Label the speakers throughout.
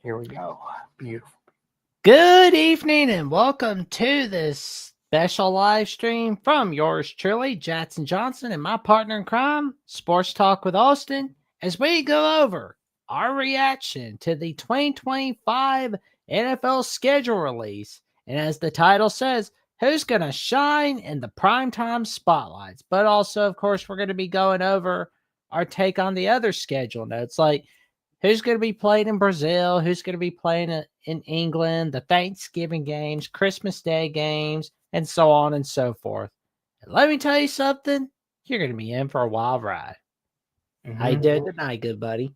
Speaker 1: Here we go. Beautiful.
Speaker 2: Good evening and welcome to this special live stream from yours truly, Jackson Johnson, and my partner in crime, Sports Talk with Austin, as we go over our reaction to the 2025 NFL schedule release. And as the title says, who's going to shine in the primetime spotlights? But also, of course, we're going to be going over our take on the other schedule notes, like who's going to be playing in Brazil, who's going to be playing in England, the Thanksgiving games, Christmas Day games, and so on and so forth. And let me tell you something, you're going to be in for a wild ride. How you doing tonight, good buddy?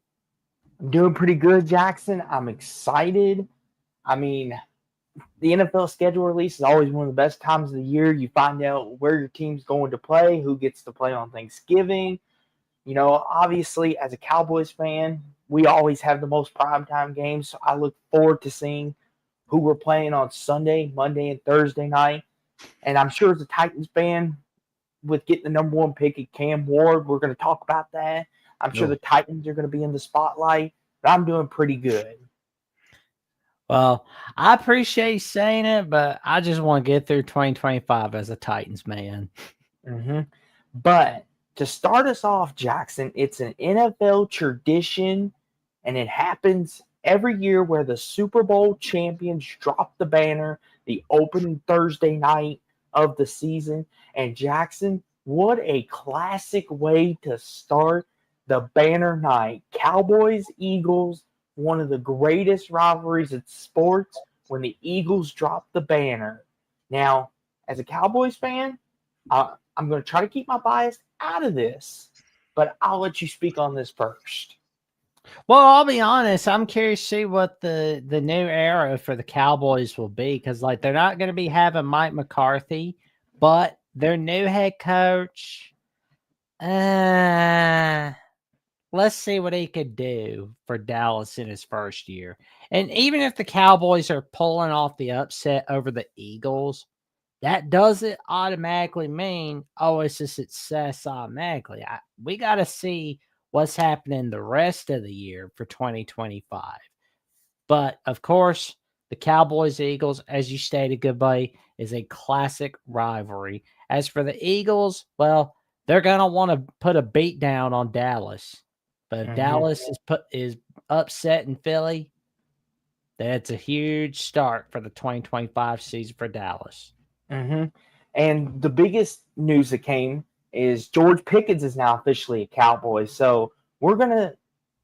Speaker 1: I'm doing pretty good, Jackson. I'm excited. I mean, the NFL schedule release is always one of the best times of the year. You find out where your team's going to play, who gets to play on Thanksgiving. You know, obviously, as a Cowboys fan, we always have the most primetime games. So I look forward to seeing who we're playing on Sunday, Monday, and Thursday night. And I'm sure as a Titans fan, with getting the number one pick at Cam Ward, we're going to talk about that. I'm sure the Titans are going to be in the spotlight, but I'm doing pretty good.
Speaker 2: Well, I appreciate you saying it, but I just want to get through 2025 as a Titans man.
Speaker 1: But to start us off, Jackson, it's an NFL tradition, and it happens every year where the Super Bowl champions drop the banner the opening Thursday night of the season. And Jackson, what a classic way to start the banner night. Cowboys, Eagles, one of the greatest rivalries in sports when the Eagles drop the banner. Now, as a Cowboys fan, I'm going to try to keep my bias out of this, but I'll let you speak on this first.
Speaker 2: Well, I'll be honest. I'm curious to see what the new era for the Cowboys will be, because like they're not going to be having Mike McCarthy, but their new head coach. Let's see what he could do for Dallas in his first year. And even if the Cowboys are pulling off the upset over the Eagles, that doesn't automatically mean, oh, it's a success automatically. We got to see what's happening the rest of the year for 2025. But of course, the Cowboys Eagles, as you stated, goodbye, is a classic rivalry. As for the Eagles, well, they're gonna want to put a beat down on Dallas. But if Dallas is upset in Philly, that's a huge start for the 2025 season for Dallas.
Speaker 1: And the biggest news that came is George Pickens is now officially a Cowboy. So we're going to,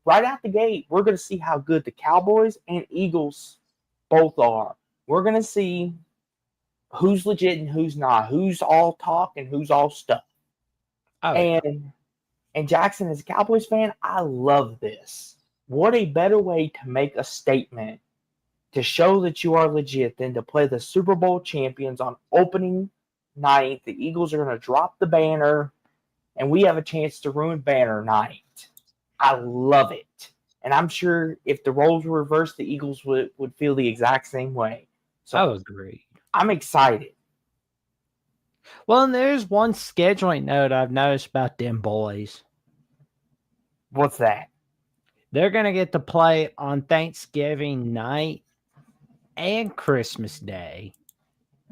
Speaker 1: right out the gate, we're going to see how good the Cowboys and Eagles both are. We're going to see who's legit and who's not, who's all talk and who's all stuff. And Jackson, as a Cowboys fan, I love this. What a better way to make a statement to show that you are legit than to play the Super Bowl champions on opening night. The Eagles are going to drop the banner, and we have a chance to ruin banner night. I love it. And I'm sure if the roles were reversed, the Eagles would feel the exact same way. So
Speaker 2: I agree.
Speaker 1: I'm excited.
Speaker 2: Well, and there's one scheduling note I've noticed about them boys.
Speaker 1: What's that?
Speaker 2: They're going to get to play on Thanksgiving night and Christmas Day.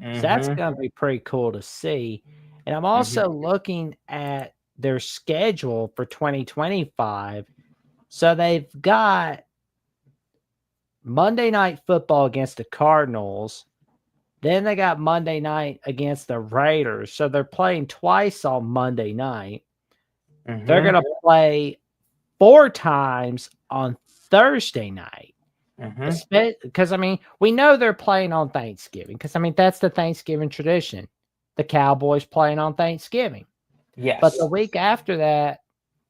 Speaker 2: So that's going to be pretty cool to see. And I'm also looking at their schedule for 2025. So they've got Monday Night Football against the Cardinals. Then they got Monday night against the Raiders. So they're playing twice on Monday night. They're going to play 4 times on Thursday night. Because, I mean, we know they're playing on Thanksgiving. Because, I mean, that's the Thanksgiving tradition. The Cowboys playing on Thanksgiving.
Speaker 1: Yes.
Speaker 2: But the week after that,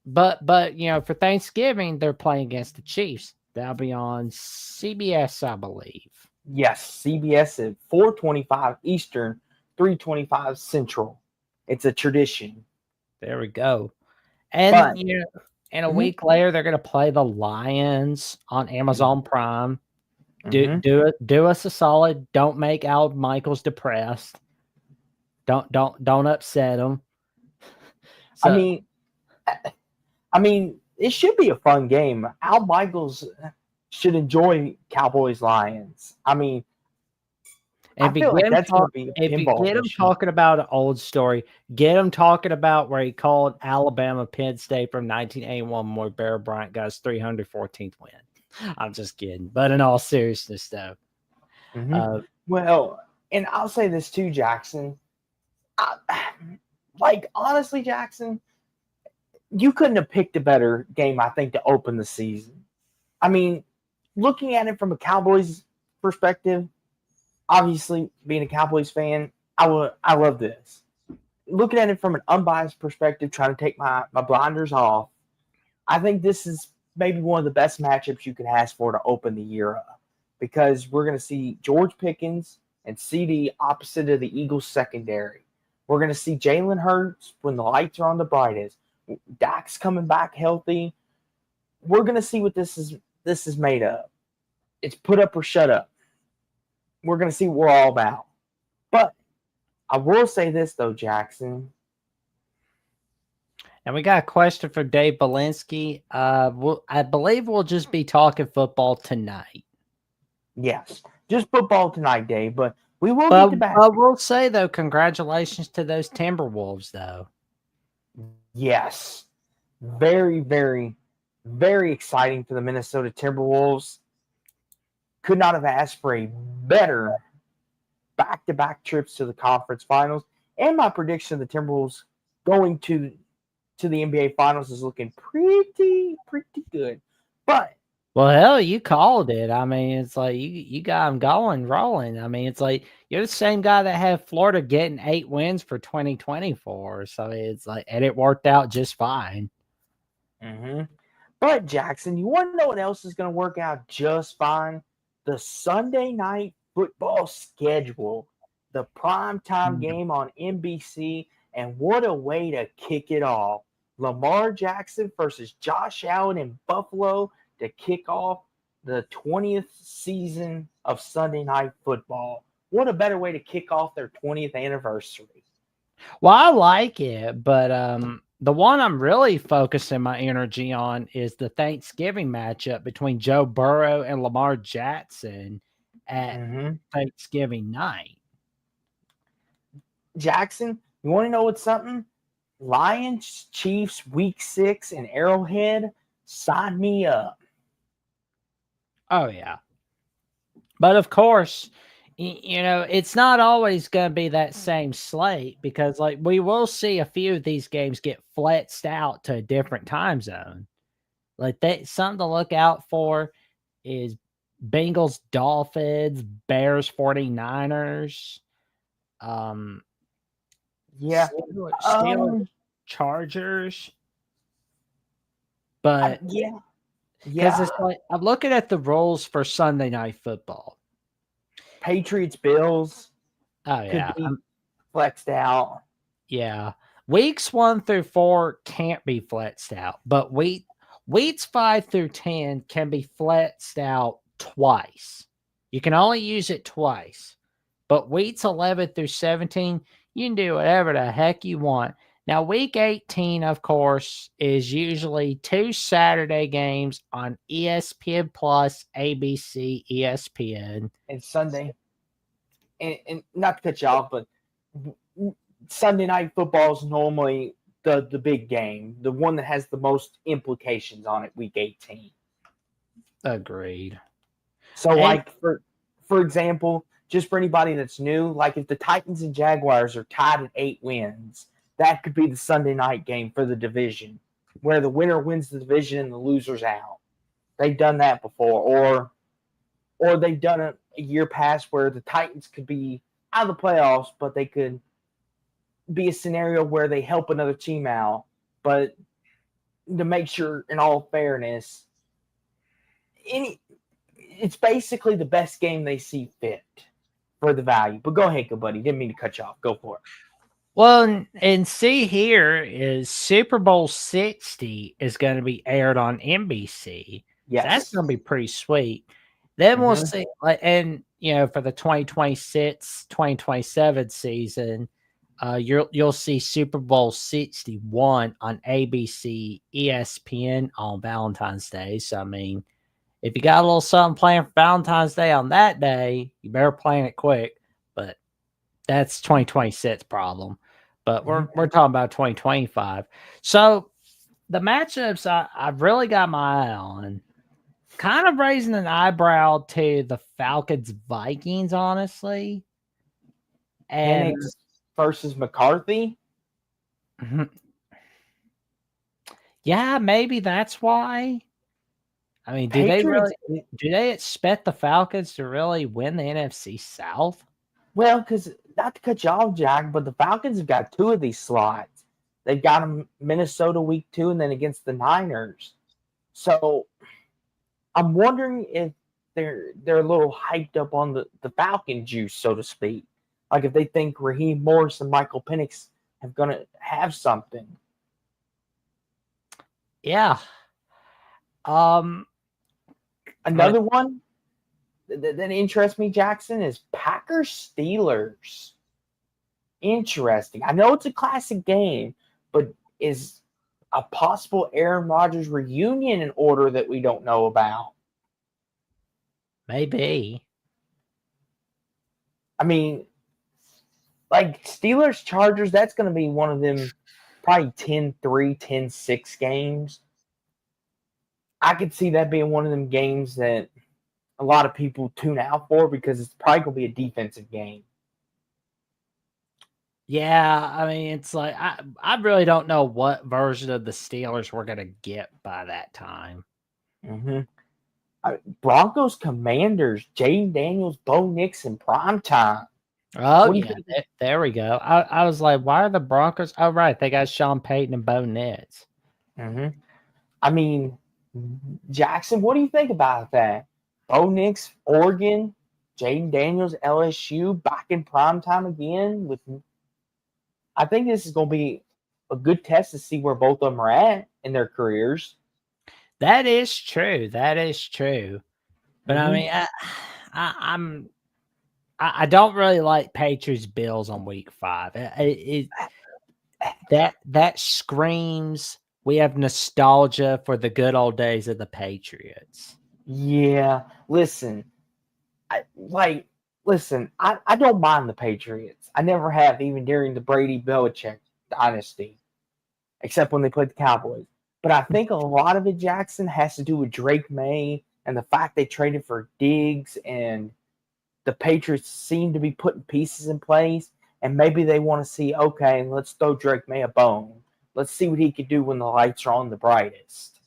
Speaker 2: but you know, for Thanksgiving, they're playing against the Chiefs. That'll be on CBS, I believe.
Speaker 1: Yes, CBS at 4:25 Eastern, 3:25 Central. It's a tradition.
Speaker 2: There we go. And you know, and a week later, they're going to play the Lions on Amazon Prime. Do us a solid. Don't make Al Michaels depressed. Don't upset him.
Speaker 1: So, I mean, it should be a fun game. Al Michaels, should enjoy Cowboys Lions. I mean, I
Speaker 2: If you
Speaker 1: feel
Speaker 2: get
Speaker 1: like
Speaker 2: him
Speaker 1: that's going to be a
Speaker 2: if you
Speaker 1: pinball
Speaker 2: get him
Speaker 1: mission.
Speaker 2: talking about an old story, get him talking about where he called Alabama Penn State from 1981 where Bear Bryant got his 314th win. I'm just kidding. But in all seriousness, though,
Speaker 1: Mm-hmm.
Speaker 2: uh,
Speaker 1: Well, and I'll say this too, Jackson. I, like honestly, Jackson, you couldn't have picked a better game, I think, to open the season. I mean, looking at it from a Cowboys perspective, obviously being a Cowboys fan, I love this. Looking at it from an unbiased perspective, trying to take my blinders off, I think this is maybe one of the best matchups you could ask for to open the year up because we're going to see George Pickens and CD opposite of the Eagles secondary. We're going to see Jalen Hurts when the lights are on the brightest. Dak's coming back healthy. We're going to see what this is made of. It's put up or shut up. We're going to see what we're all about. But I will say this though, Jackson.
Speaker 2: and we got a question for Dave Belinsky. I believe we'll just be talking football tonight.
Speaker 1: Yes, just football tonight, Dave. But we will
Speaker 2: But
Speaker 1: get to
Speaker 2: I
Speaker 1: basketball.
Speaker 2: will say though, congratulations to those Timberwolves, though.
Speaker 1: Yes, very, very, very exciting for the Minnesota Timberwolves. Could not have asked for a better back-to-back trips to the conference finals. And my prediction of the Timberwolves going to the NBA finals is looking pretty good. But
Speaker 2: Well, hell, you called it. I mean, it's like you got them going, rolling. I mean, it's like you're the same guy that had Florida getting 8 wins for 2024. So it's like, and it worked out just fine.
Speaker 1: mm-hmm. But Jackson, you want to know what else is going to work out just fine? The Sunday night football schedule, the primetime game on NBC, and what a way to kick it off. Lamar Jackson versus Josh Allen in Buffalo to kick off the 20th season of Sunday Night Football. What a better way to kick off their 20th anniversary.
Speaker 2: Well, I like it, but the one I'm really focusing my energy on is the Thanksgiving matchup between Joe Burrow and Lamar Jackson at
Speaker 1: Mm-hmm.
Speaker 2: Thanksgiving night.
Speaker 1: Jackson, you want to know what's something? Lions Chiefs week 6 in Arrowhead, sign me up.
Speaker 2: Oh yeah. But of course, it's not always going to be that same slate because, like, we will see a few of these games get flexed out to a different time zone. Like, that, something to look out for is Bengals, Dolphins, Bears, 49ers, um,
Speaker 1: Yeah.
Speaker 2: Steelers, Chargers. But
Speaker 1: Yeah.
Speaker 2: because
Speaker 1: Yeah.
Speaker 2: it's like, I'm looking at the rules for Sunday Night Football.
Speaker 1: Patriots Bills
Speaker 2: Oh,
Speaker 1: could
Speaker 2: yeah.
Speaker 1: be flexed out.
Speaker 2: Yeah. Weeks 1 through 4 can't be flexed out, but weeks 5 through 10 can be flexed out twice. You can only use it twice. But weeks 11 through 17, you can do whatever the heck you want. Now, week 18, of course, is usually 2 Saturday games on ESPN Plus, ABC, ESPN.
Speaker 1: And Sunday. And not to cut you off, but Sunday night football is normally the big game, the one that has the most implications on it, week 18.
Speaker 2: Agreed.
Speaker 1: So,
Speaker 2: And
Speaker 1: like for example, just for anybody that's new, like if the Titans and Jaguars are tied at 8 wins, that could be the Sunday night game for the division, where the winner wins the division and the loser's out. They've done that before, or they've done it a year past where the Titans could be out of the playoffs, but they could be a scenario where they help another team out, but to make sure, in all fairness, it's basically the best game they see fit for the value. But go ahead, good buddy. Didn't mean to cut you off. Go for it.
Speaker 2: well, and see here is Super Bowl 60 is going to be aired on NBC. So that's
Speaker 1: Yes.
Speaker 2: going to be pretty sweet. Then we'll
Speaker 1: Mm-hmm.
Speaker 2: see, and for the 2026-2027 season, you'll see Super Bowl 61 on ABC, ESPN on Valentine's Day. So I mean, if you got a little something planned for Valentine's Day on that day, you better plan it quick. But that's 2026 problem. But we're talking about 2025. So the matchups I've really got my eye on, kind of raising an eyebrow to the Falcons Vikings, honestly. And
Speaker 1: Penix versus McCarthy.
Speaker 2: yeah, maybe that's why. I mean,
Speaker 1: Patriots.
Speaker 2: do they expect the Falcons to really win the NFC South?
Speaker 1: Well, because not to cut you off, Jack, but the Falcons have got two of these slots. They've got them Minnesota week 2 and then against the Niners. So I'm wondering if they're a little hyped up on the Falcon juice, so to speak. Like if they think Raheem Morris and Michael Penix have gonna have something.
Speaker 2: Yeah.
Speaker 1: Another one that interests me, Jackson, is Packers Steelers. Interesting. I know it's a classic game, but is a possible Aaron Rodgers reunion in order that we don't know about?
Speaker 2: Maybe.
Speaker 1: I mean, like Steelers Chargers, that's going to be one of them probably 10-3, 10-6 games. I could see that being one of them games that a lot of people tune out for because it's probably going to be a defensive game.
Speaker 2: Yeah, I mean, it's like I really don't know what version of the Steelers we're gonna get by that time.
Speaker 1: Broncos Commanders, Jaden Daniels, Bo Nix in prime time.
Speaker 2: Oh yeah, there we go. I was like, why are the Broncos? Oh right, they got Sean Payton and Bo Nix.
Speaker 1: I mean, Jackson, what do you think about that? Bo Nix, Oregon, Jaden Daniels, LSU, back in prime time again. I think this is going to be a good test to see where both of them are at in their careers.
Speaker 2: That is true. That is true. But I mean, I don't really like Patriots Bills on week 5. That screams we have nostalgia for the good old days of the Patriots.
Speaker 1: Yeah, listen, I don't mind the Patriots. I never have, even during the Brady Belichick dynasty, except when they played the Cowboys. But I think a lot of it, Jackson, has to do with Drake May and the fact they traded for Diggs, and the Patriots seem to be putting pieces in place, and maybe they want to see, okay, let's throw Drake May a bone. Let's see what he can do when the lights are on the brightest.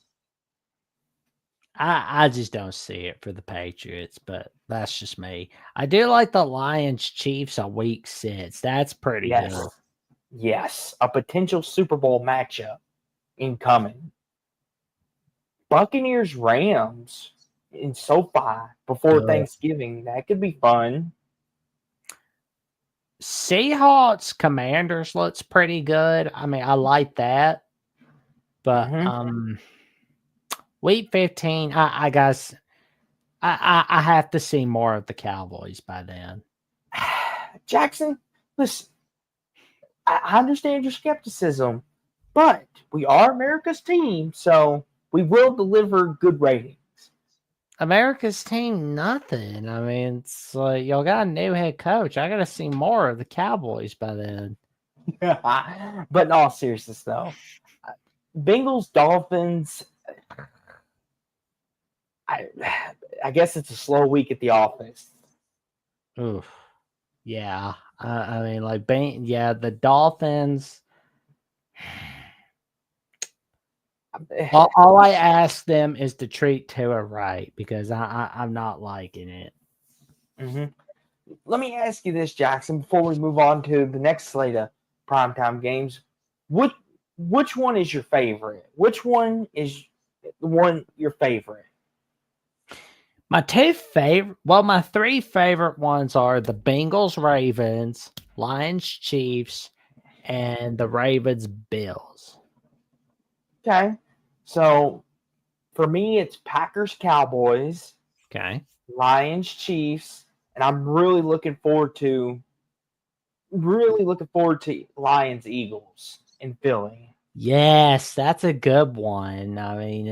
Speaker 2: I just don't see it for the Patriots, but that's just me. I do like the Lions Chiefs on week 6. That's pretty good.
Speaker 1: Yes, a potential Super Bowl matchup incoming. Buccaneers Rams in SoFi before Thanksgiving. That could be fun.
Speaker 2: Seahawks Commanders looks pretty good. I mean, I like that. But week 15, I guess I have to see more of the Cowboys by then.
Speaker 1: Jackson, listen, I understand your skepticism, but we are America's team, so we will deliver good ratings.
Speaker 2: America's team, nothing. I mean, it's like y'all got a new head coach. I got to see more of the Cowboys by then.
Speaker 1: But in all seriousness, though, Bengals, Dolphins, I guess it's a slow week at the office.
Speaker 2: Oof. Yeah. I mean, like, the Dolphins. All I ask them is to treat Tua right, because I'm not liking it.
Speaker 1: Let me ask you this, Jackson, before we move on to the next slate of primetime games. Which one is your favorite? Which one is your favorite?
Speaker 2: My 3 favorite ones are the Bengals Ravens, Lions Chiefs, and the Ravens Bills.
Speaker 1: Okay. So for me, it's Packers Cowboys.
Speaker 2: Okay.
Speaker 1: Lions Chiefs, and I'm really looking forward to Lions Eagles in Philly.
Speaker 2: Yes, that's a good one. I mean,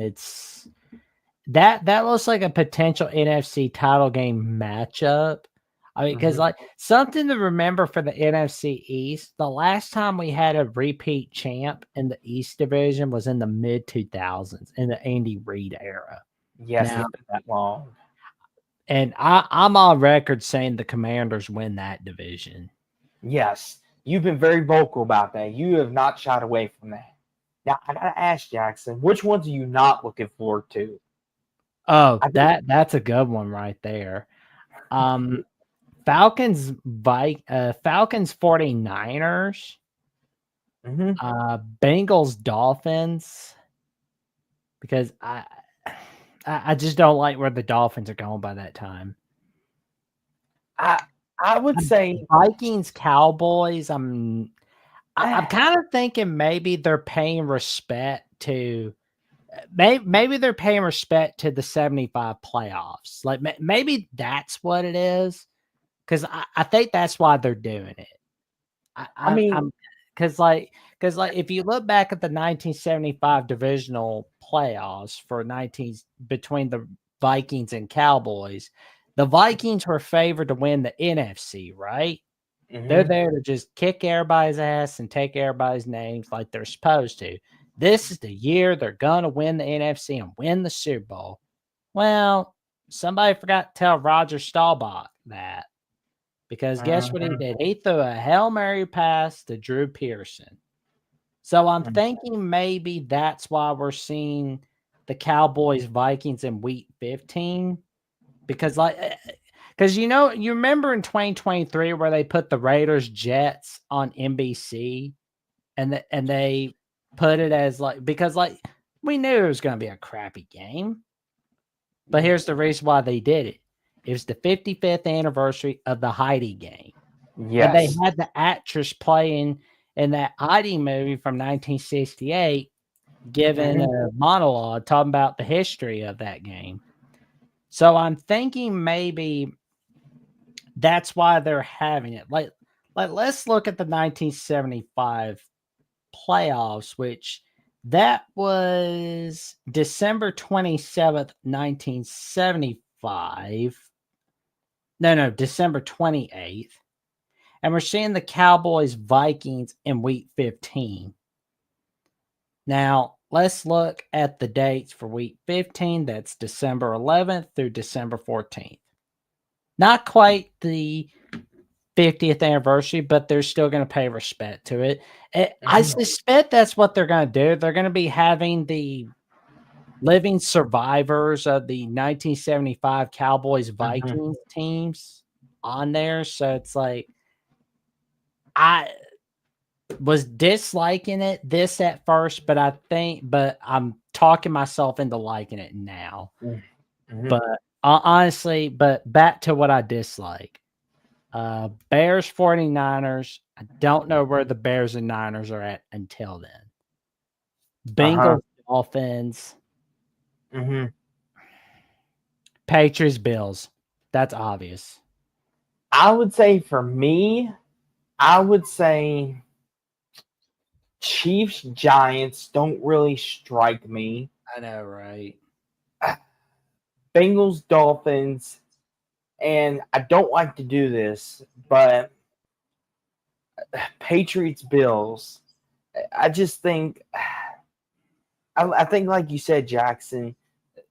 Speaker 2: that looks like a potential NFC title game matchup. I mean, because
Speaker 1: Mhm.
Speaker 2: like something to remember for the NFC East, the last time we had a repeat champ in the East Division was in the mid 2000s in the Andy Reid era.
Speaker 1: Yes,
Speaker 2: Now,
Speaker 1: it's been that long.
Speaker 2: and I'm on record saying the Commanders win that division.
Speaker 1: Yes, you've been very vocal about that. You have not shied away from that. Now, I gotta ask Jackson, which ones are you not looking forward to?
Speaker 2: Oh,
Speaker 1: I think.
Speaker 2: that's a good one right there. Um, Falcons 49ers,
Speaker 1: Mhm.
Speaker 2: Bengals Dolphins, because I just don't like where the Dolphins are going by that time.
Speaker 1: I I would say
Speaker 2: Vikings Cowboys, I'm
Speaker 1: eh,
Speaker 2: kind of thinking maybe they're paying respect to maybe they're paying respect to the 75 playoffs. Like maybe that's what it is. Because I think that's why they're doing it.
Speaker 1: I mean,
Speaker 2: I'm because if you look back at the 1975 divisional playoffs for 19 between the Vikings and Cowboys, the Vikings were favored to win the NFC, right? They're
Speaker 1: mhm,
Speaker 2: there to just kick everybody's ass and take everybody's names like they're supposed to. This is the year they're gonna win the NFC and win the Super Bowl. Well, somebody forgot to tell Roger Staubach that. Because guess what he
Speaker 1: mhm,
Speaker 2: did? He threw a Hail Mary pass to Drew Pearson. So I'm
Speaker 1: mhm,
Speaker 2: thinking maybe that's why we're seeing the Cowboys Vikings in week 15. Because you remember in 2023 where they put the Raiders Jets on NBC and they put it as because we knew it was gonna be a crappy game. But here's the reason why they did it. It was the 55th anniversary of the Heidi game. And they
Speaker 1: yes,
Speaker 2: had the actress playing in that Heidi movie from 1968 giving
Speaker 1: mhm,
Speaker 2: a monologue talking about the history of that game. So I'm thinking maybe that's why they're having it. Like let's look at the 1975 playoffs, which that was December 27th, 1975. No, December 28th. And we're seeing the Cowboys Vikings in week 15. Now, let's look at the dates for week 15. That's December 11th through December 14th. Not quite the 50th anniversary, but they're still going to pay respect to it. I
Speaker 1: mhm,
Speaker 2: suspect that's what they're going to do. They're going to be having the living survivors of the 1975 Cowboys
Speaker 1: mhm,
Speaker 2: Vikings teams on there. So it's like, I was disliking this at first, but I'm talking myself into liking it now.
Speaker 1: mhm.
Speaker 2: But honestly, but back to what I dislike. Bears 49ers. I don't know where the Bears and Niners are at until then.
Speaker 1: Uh-huh.
Speaker 2: Bengals Dolphins,
Speaker 1: Mhm.
Speaker 2: Patriots Bills. That's obvious.
Speaker 1: I would say for me, I would say Chiefs Giants don't really strike me.
Speaker 2: I know, right?
Speaker 1: Bengals Dolphins, and I don't like to do this, but Patriots Bills. I just think I think like you said, Jackson,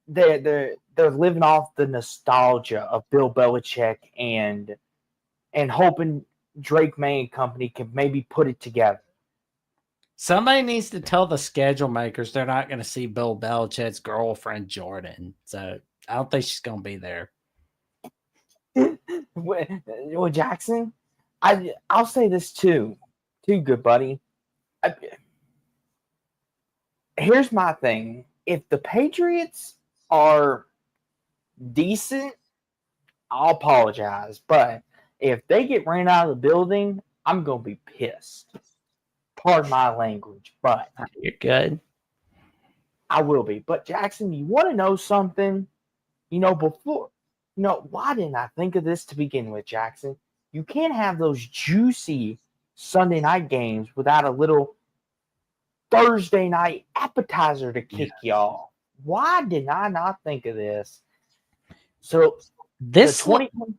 Speaker 1: they're living off the nostalgia of Bill Belichick and hoping Drake May and company can maybe put it together.
Speaker 2: Somebody needs to tell the schedule makers they're not going to see Bill Belichick's girlfriend Jordan. So I don't think she's going to be there.
Speaker 1: Well, Jackson, I'll say this too, good buddy. I, Here's my thing: if the Patriots are decent, I'll apologize, but if they get ran out of the building, I'm gonna be pissed. Pardon my language, but
Speaker 2: You're good.
Speaker 1: I will be. But Jackson, you want to know something? Before, why didn't I think of this to begin with, Jackson? You can't have those juicy Sunday night games without a little Thursday night appetizer to
Speaker 2: Yeah.
Speaker 1: kick you off. Why did I not think of this? So the
Speaker 2: This
Speaker 1: 2020,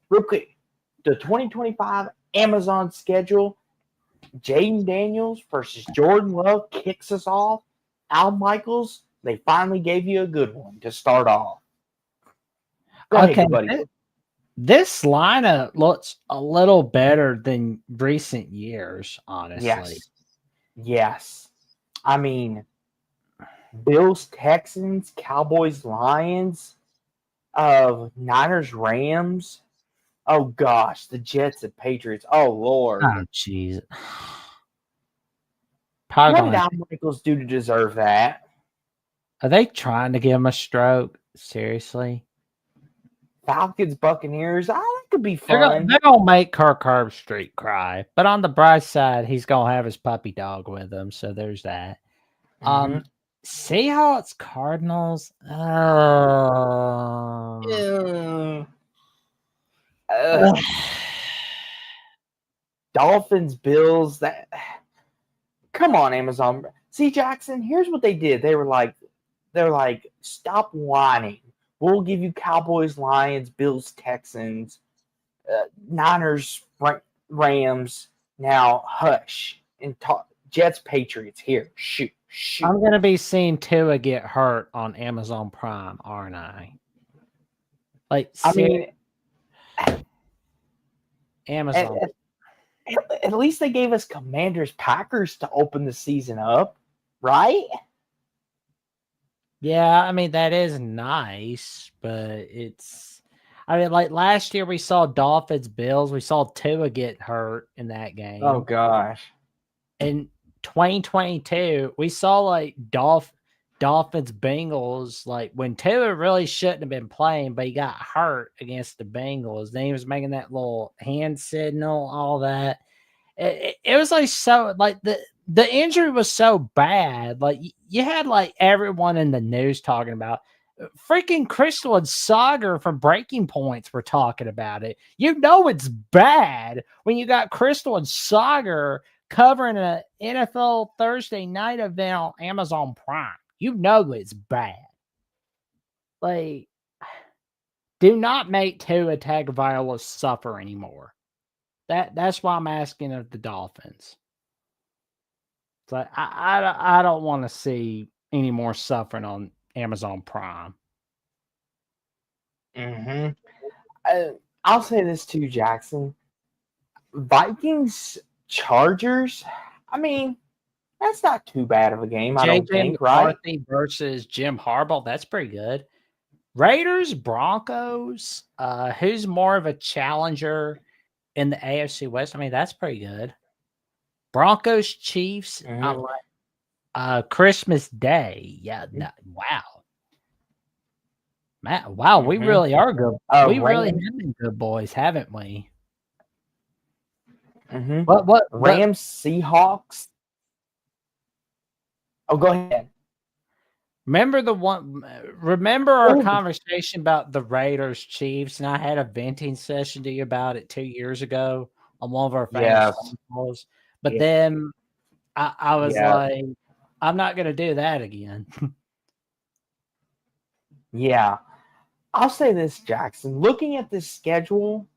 Speaker 1: real quick, the 2025 Amazon schedule, Jaden Daniels versus Jordan Love kicks us off. Al Michaels, they finally gave you a good one to start off. Go ahead,
Speaker 2: okay.
Speaker 1: good buddy.
Speaker 2: This lineup looks a little better than recent years, honestly.
Speaker 1: Yes. I mean, Bills, Texans, Cowboys, Lions, Niners, Rams. Oh gosh, the Jets and Patriots. Oh Lord.
Speaker 2: Oh, jeez.
Speaker 1: What did
Speaker 2: Probably
Speaker 1: Al Michaels do to deserve that?
Speaker 2: are they trying to give him a stroke? Seriously?
Speaker 1: Falcons, Buccaneers. That could be
Speaker 2: They're gonna
Speaker 1: fun.
Speaker 2: they're gonna make Kirk Herbstreit cry. But on the bright side, he's gonna have his puppy dog with him, so there's that.
Speaker 1: Mm-hmm.
Speaker 2: Seahawks, Cardinals.
Speaker 1: Dolphins, Bills. That come on, Amazon. See, Jackson. Here's what they did. They're like, stop whining. We'll give you Cowboys, Lions, Bills, Texans, Niners, Rams. Now hush and talk. Jets, Patriots. Here, shoot.
Speaker 2: I'm gonna be seeing Tua get hurt on Amazon Prime, aren't I? Like,
Speaker 1: I mean,
Speaker 2: Amazon.
Speaker 1: at least they gave us Commanders, Packers to open the season up, right?
Speaker 2: Yeah, I mean that is nice, but it's. I mean, like last year we saw Dolphins, Bills. We saw Tua get hurt in that game.
Speaker 1: Oh gosh.
Speaker 2: In 2022, we saw like Dolphins, Bengals. Like when Tua really shouldn't have been playing, but he got hurt against the Bengals. Then he was making that little hand signal, all that. It was like so like the injury was so bad. Like you had like everyone in the news talking about freaking Crystal and Sagar from Breaking Points were talking about it. You know it's bad when you got Crystal and Sagar covering an NFL Thursday night event on Amazon Prime. You know it's bad. Like, do not make Tua Tagovailoa suffer anymore. That's why I'm asking of the Dolphins. It's like I don't want to see any more suffering on Amazon Prime.
Speaker 1: Mm-hmm. I'll say this too, Jackson. Vikings, Chargers. I mean, that's not too bad of a game, I don't
Speaker 2: JJ
Speaker 1: think, right?
Speaker 2: McCarthy versus Jim Harbaugh. That's pretty good. Raiders, Broncos. Who's more of a challenger in the AFC West? I mean, that's pretty good. Broncos, Chiefs. I
Speaker 1: Mm-hmm.
Speaker 2: like Christmas Day. Yeah. Wow. Matt, wow, we
Speaker 1: Mm-hmm.
Speaker 2: really are good. We really
Speaker 1: Rams.
Speaker 2: have been good boys, haven't we?
Speaker 1: Mm-hmm.
Speaker 2: What?
Speaker 1: Rams, Seahawks. Oh, go ahead.
Speaker 2: Remember our
Speaker 1: Oh,
Speaker 2: conversation about the Raiders Chiefs, and I had a venting session to you about it 2 years ago on one of our famous
Speaker 1: yes.
Speaker 2: phone calls. But
Speaker 1: Yeah.
Speaker 2: then I was
Speaker 1: Yeah.
Speaker 2: like, I'm not gonna do that again.
Speaker 1: Yeah. I'll say this, Jackson. Looking at this schedule,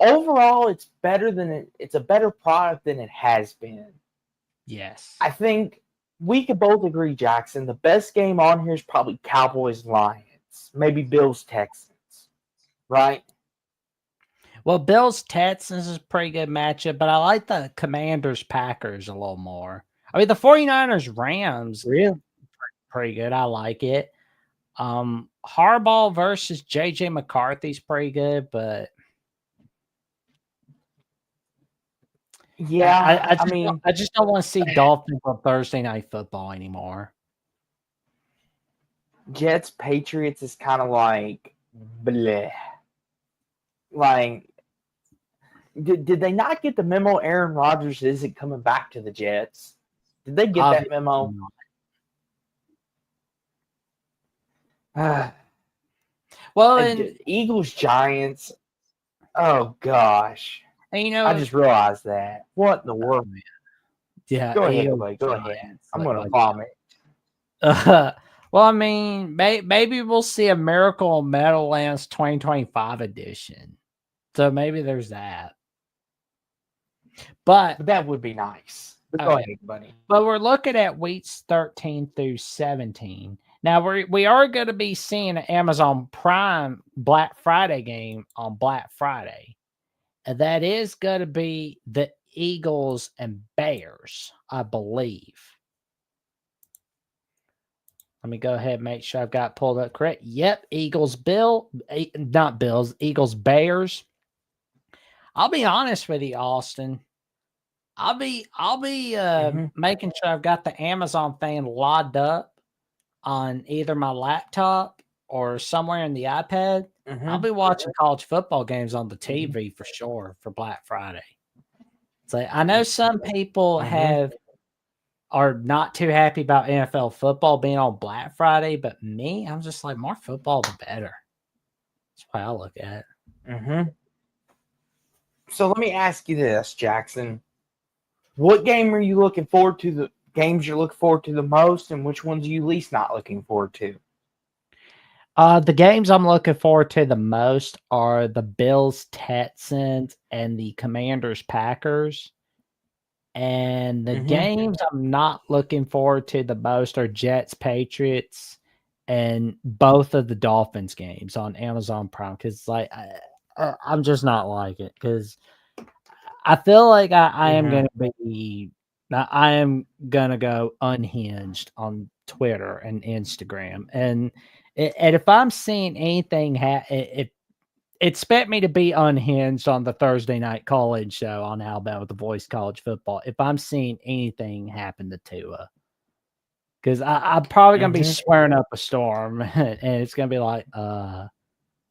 Speaker 1: overall, it's better than it's a better product than it has been.
Speaker 2: Yes.
Speaker 1: I think we could both agree, Jackson. The best game on here is probably Cowboys Lions, maybe Bills Texans, right?
Speaker 2: Well, Bills Texans is a pretty good matchup, but I like the Commanders Packers a little more. I mean, the 49ers Rams
Speaker 1: Really?
Speaker 2: pretty good. I like it. Harbaugh versus JJ McCarthy's pretty good, but
Speaker 1: Yeah,
Speaker 2: I just don't want to see Dolphins on Thursday Night Football anymore.
Speaker 1: Jets Patriots is kind of like bleh. Like, did they not get the memo? Aaron Rodgers isn't coming back to the Jets. Did they get that memo?
Speaker 2: Well, and
Speaker 1: Eagles Giants. Oh gosh,
Speaker 2: you know,
Speaker 1: I just realized that. What in the world?
Speaker 2: yeah,
Speaker 1: Go ahead,
Speaker 2: Eagles
Speaker 1: buddy. Go ahead.
Speaker 2: Giants
Speaker 1: I'm
Speaker 2: look
Speaker 1: gonna
Speaker 2: like
Speaker 1: vomit.
Speaker 2: Well, I mean, maybe we'll see a Miracle on Meadowlands 2025 edition. So maybe there's that. But
Speaker 1: But that would be nice. But go
Speaker 2: okay.
Speaker 1: ahead, buddy.
Speaker 2: But we're looking at weeks 13 through 17. Now we are going to be seeing an Amazon Prime Black Friday game on Black Friday. And that is going to be the Eagles and Bears, I believe. Let me go ahead and make sure I've got pulled up correct. Yep, Eagles not Bills, Eagles Bears. I'll be honest with you, Austin. I'll be making sure I've got the Amazon thing logged up on either my laptop or somewhere in the iPad. I'll be watching college football games on the TV for sure for Black Friday. So I know some people are not too happy about NFL football being on Black Friday, but me, I'm just like, more football the better. That's why I look at it.
Speaker 1: So let me ask you this, Jackson. What game are you looking forward to? The games you're looking forward to the most, and which ones are you least not looking forward to?
Speaker 2: The games I'm looking forward to the most are the Bills Texans and the Commanders Packers. And the games I'm not looking forward to the most are Jets Patriots and both of the Dolphins games on Amazon Prime, because like I'm just not like it, because I feel like I am gonna be I am gonna go unhinged on Twitter and Instagram, and if I'm seeing anything expect me to be unhinged on the Thursday night call-in show on Alabama with the Voice College Football if I'm seeing anything happen to Tua. Because I'm probably going to be swearing up a storm, and it's going to be like,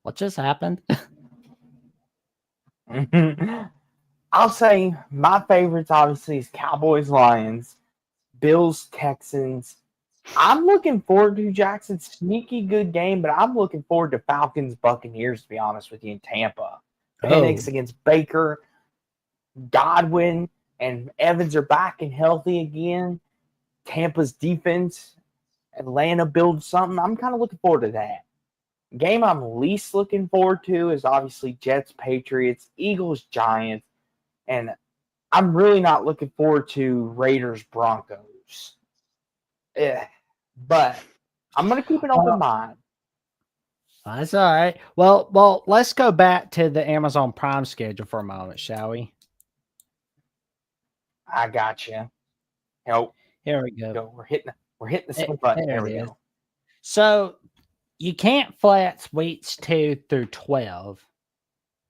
Speaker 2: what just happened?
Speaker 1: I'll say my favorites, obviously, is Cowboys, Lions, Bills, Texans. I'm looking forward to Jackson's sneaky good game, but I'm looking forward to Falcons, Buccaneers, to be honest with you, in Tampa. Penix against Baker, Godwin, and Evans are back and healthy again. Tampa's defense, Atlanta builds something. I'm kind of looking forward to that. Game I'm least looking forward to is obviously Jets, Patriots, Eagles, Giants, and I'm really not looking forward to Raiders, Broncos. But I'm going to keep an open mind.
Speaker 2: That's all right. Well, let's go back to the Amazon Prime schedule for a moment, shall we?
Speaker 1: I got you. Nope.
Speaker 2: Here we go.
Speaker 1: We're hitting the same button. There we go.
Speaker 2: So you can't flats weeks 2 through 12,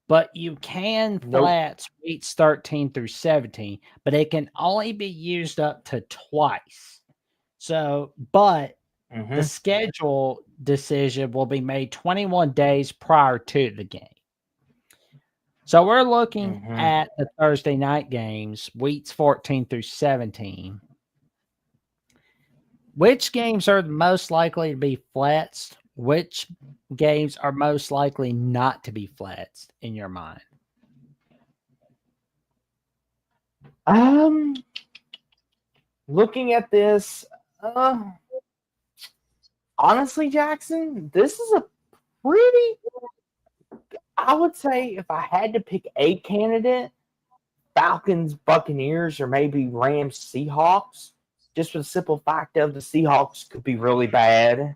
Speaker 2: but you can flats weeks 13 through 17, but it can only be used up to twice. So, but the schedule decision will be made 21 days prior to the game. So we're looking at the Thursday night games, weeks 14 through 17. Which games are most likely to be flats? Which games are most likely not to be flats in your mind?
Speaker 1: Looking at this, honestly, Jackson, this is a pretty, I would say if I had to pick a candidate, Falcons, Buccaneers, or maybe Rams, Seahawks, just for the simple fact of the Seahawks could be really bad.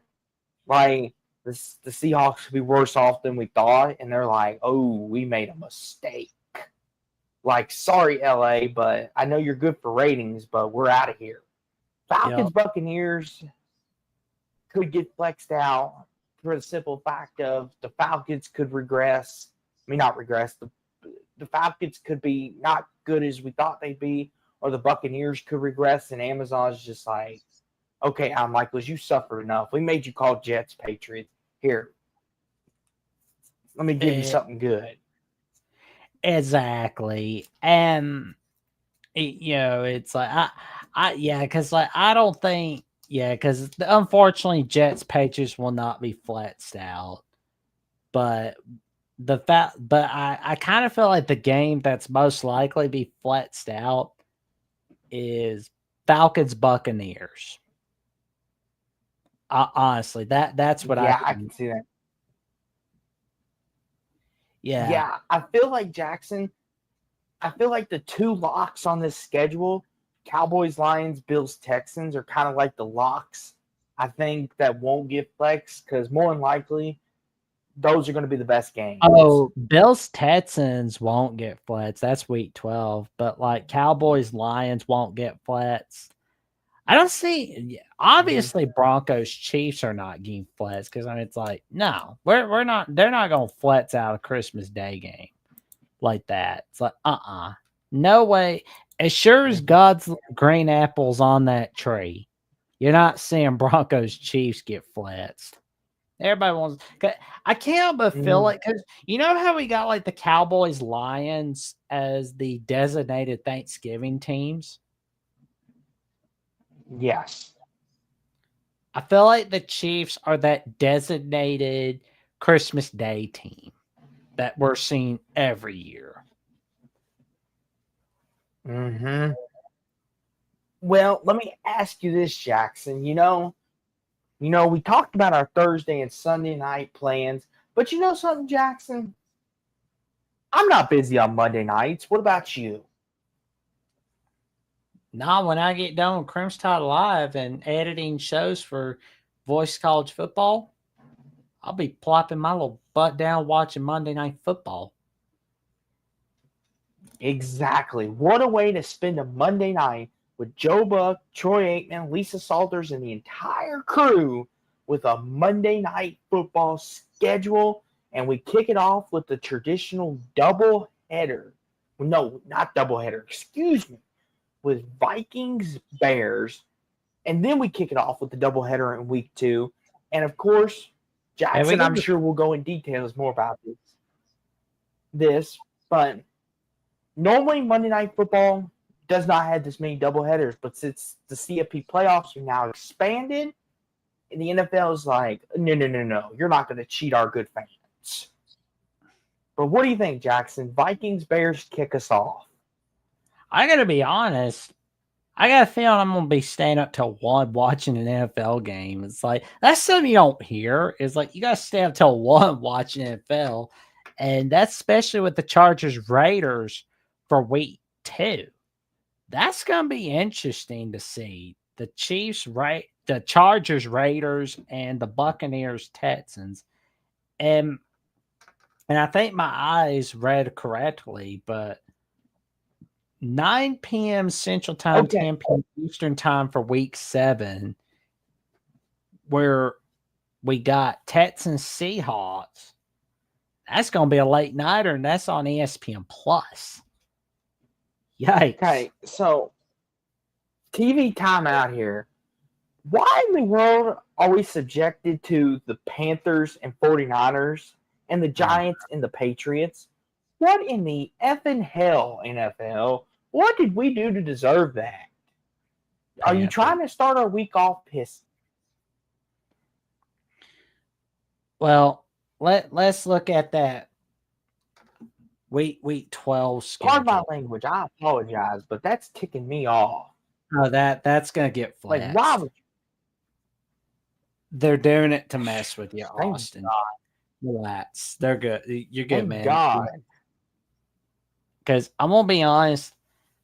Speaker 1: Like, the Seahawks could be worse off than we thought, and they're like, oh, we made a mistake. Like, sorry, LA, but I know you're good for ratings, but we're out of here. Falcons, Buccaneers could get flexed out for the simple fact of the Falcons could regress. I mean, not regress. The Falcons could be not good as we thought they'd be, or the Buccaneers could regress, and Amazon's just like, okay, Al Michaels, you suffered enough. We made you call Jets, Patriots. Here, let me give you something good.
Speaker 2: Exactly. And, it's like, because like, I don't think, because unfortunately, Jets, Patriots will not be flexed out. But I kind of feel like the game that's most likely to be flexed out is Falcons Buccaneers. Honestly, that's what I
Speaker 1: Yeah, I
Speaker 2: think.
Speaker 1: can see that.
Speaker 2: Yeah.
Speaker 1: Yeah, I feel like Jackson. I feel like the two locks on this schedule, Cowboys, Lions, Bills, Texans, are kind of like the locks. I think that won't get flexed because more than likely those are going to be the best games.
Speaker 2: Oh, Bills Texans won't get flats. That's week 12. But like Cowboys Lions won't get flats. I don't see
Speaker 1: Mm-hmm.
Speaker 2: obviously Broncos Chiefs are not getting flats because I mean it's like, no, we're not they're not gonna flats out a Christmas Day game like that. It's like no way. As sure as
Speaker 1: Mm-hmm.
Speaker 2: God's green apples on that tree, you're not seeing Broncos Chiefs get flats. Everybody wants. I can't help but feel
Speaker 1: Mm-hmm.
Speaker 2: like because you know how we got like the Cowboys Lions as the designated Thanksgiving teams.
Speaker 1: Yes.
Speaker 2: I feel like the Chiefs are that designated Christmas Day team that we're seeing every year.
Speaker 1: Mm-hmm. Well, let me ask you this, Jackson. We talked about our Thursday and Sunday night plans, but you know something, Jackson? I'm not busy on Monday nights. What about you?
Speaker 2: Now, when I get done with Crimson Tide Live and editing shows for Voice College Football, I'll be plopping my little butt down watching Monday Night Football.
Speaker 1: Exactly. What a way to spend a Monday night with Joe Buck, Troy Aikman, Lisa Salters, and the entire crew with a Monday night football schedule. And we kick it off with the traditional double header. No, not double header. Excuse me. With Vikings Bears. And then we kick it off with the double header in week 2. And of course,
Speaker 2: And we
Speaker 1: Jackson,
Speaker 2: get
Speaker 1: I'm sure we'll go in details more about this, but normally Monday Night Football does not have this many doubleheaders, but since the CFP playoffs are now expanded, and the NFL is like, no, no, no, no, you're not going to cheat our good fans. But what do you think, Jackson? Vikings Bears kick us off.
Speaker 2: I gotta be honest. I got a feeling I'm gonna be staying up till 1 watching an NFL game. It's like that's something you don't hear. It's like you gotta stay up till 1 watching NFL. And that's especially with the Chargers Raiders for week 2. That's gonna be interesting to see. The Chiefs, right? The Chargers Raiders and the Buccaneers Texans. And and I think my eyes read correctly, but 9 p.m. Central Time,
Speaker 1: Okay.
Speaker 2: 10 p.m. Eastern Time for week 7, where we got Texans Seahawks. That's going to be a late nighter, and that's on ESPN Plus. Yikes.
Speaker 1: Okay. So, TV timeout here. Why in the world are we subjected to the Panthers and 49ers and the
Speaker 2: Uh,
Speaker 1: Giants and the Patriots? What in the effing hell, NFL? What did we do to deserve that? Are you
Speaker 2: Panther.
Speaker 1: trying to start our week off pissed?
Speaker 2: Well, let's look at that week 12
Speaker 1: Pardon my
Speaker 2: schedule.
Speaker 1: language. I apologize, but that's ticking me off.
Speaker 2: Oh, that's going to get
Speaker 1: Like, why
Speaker 2: flexed.
Speaker 1: would
Speaker 2: They're doing it to mess with you,
Speaker 1: you? Thank
Speaker 2: Austin.
Speaker 1: God.
Speaker 2: Relax. They're good. You're good,
Speaker 1: Thank
Speaker 2: man.
Speaker 1: God.
Speaker 2: Because I'm going to be honest,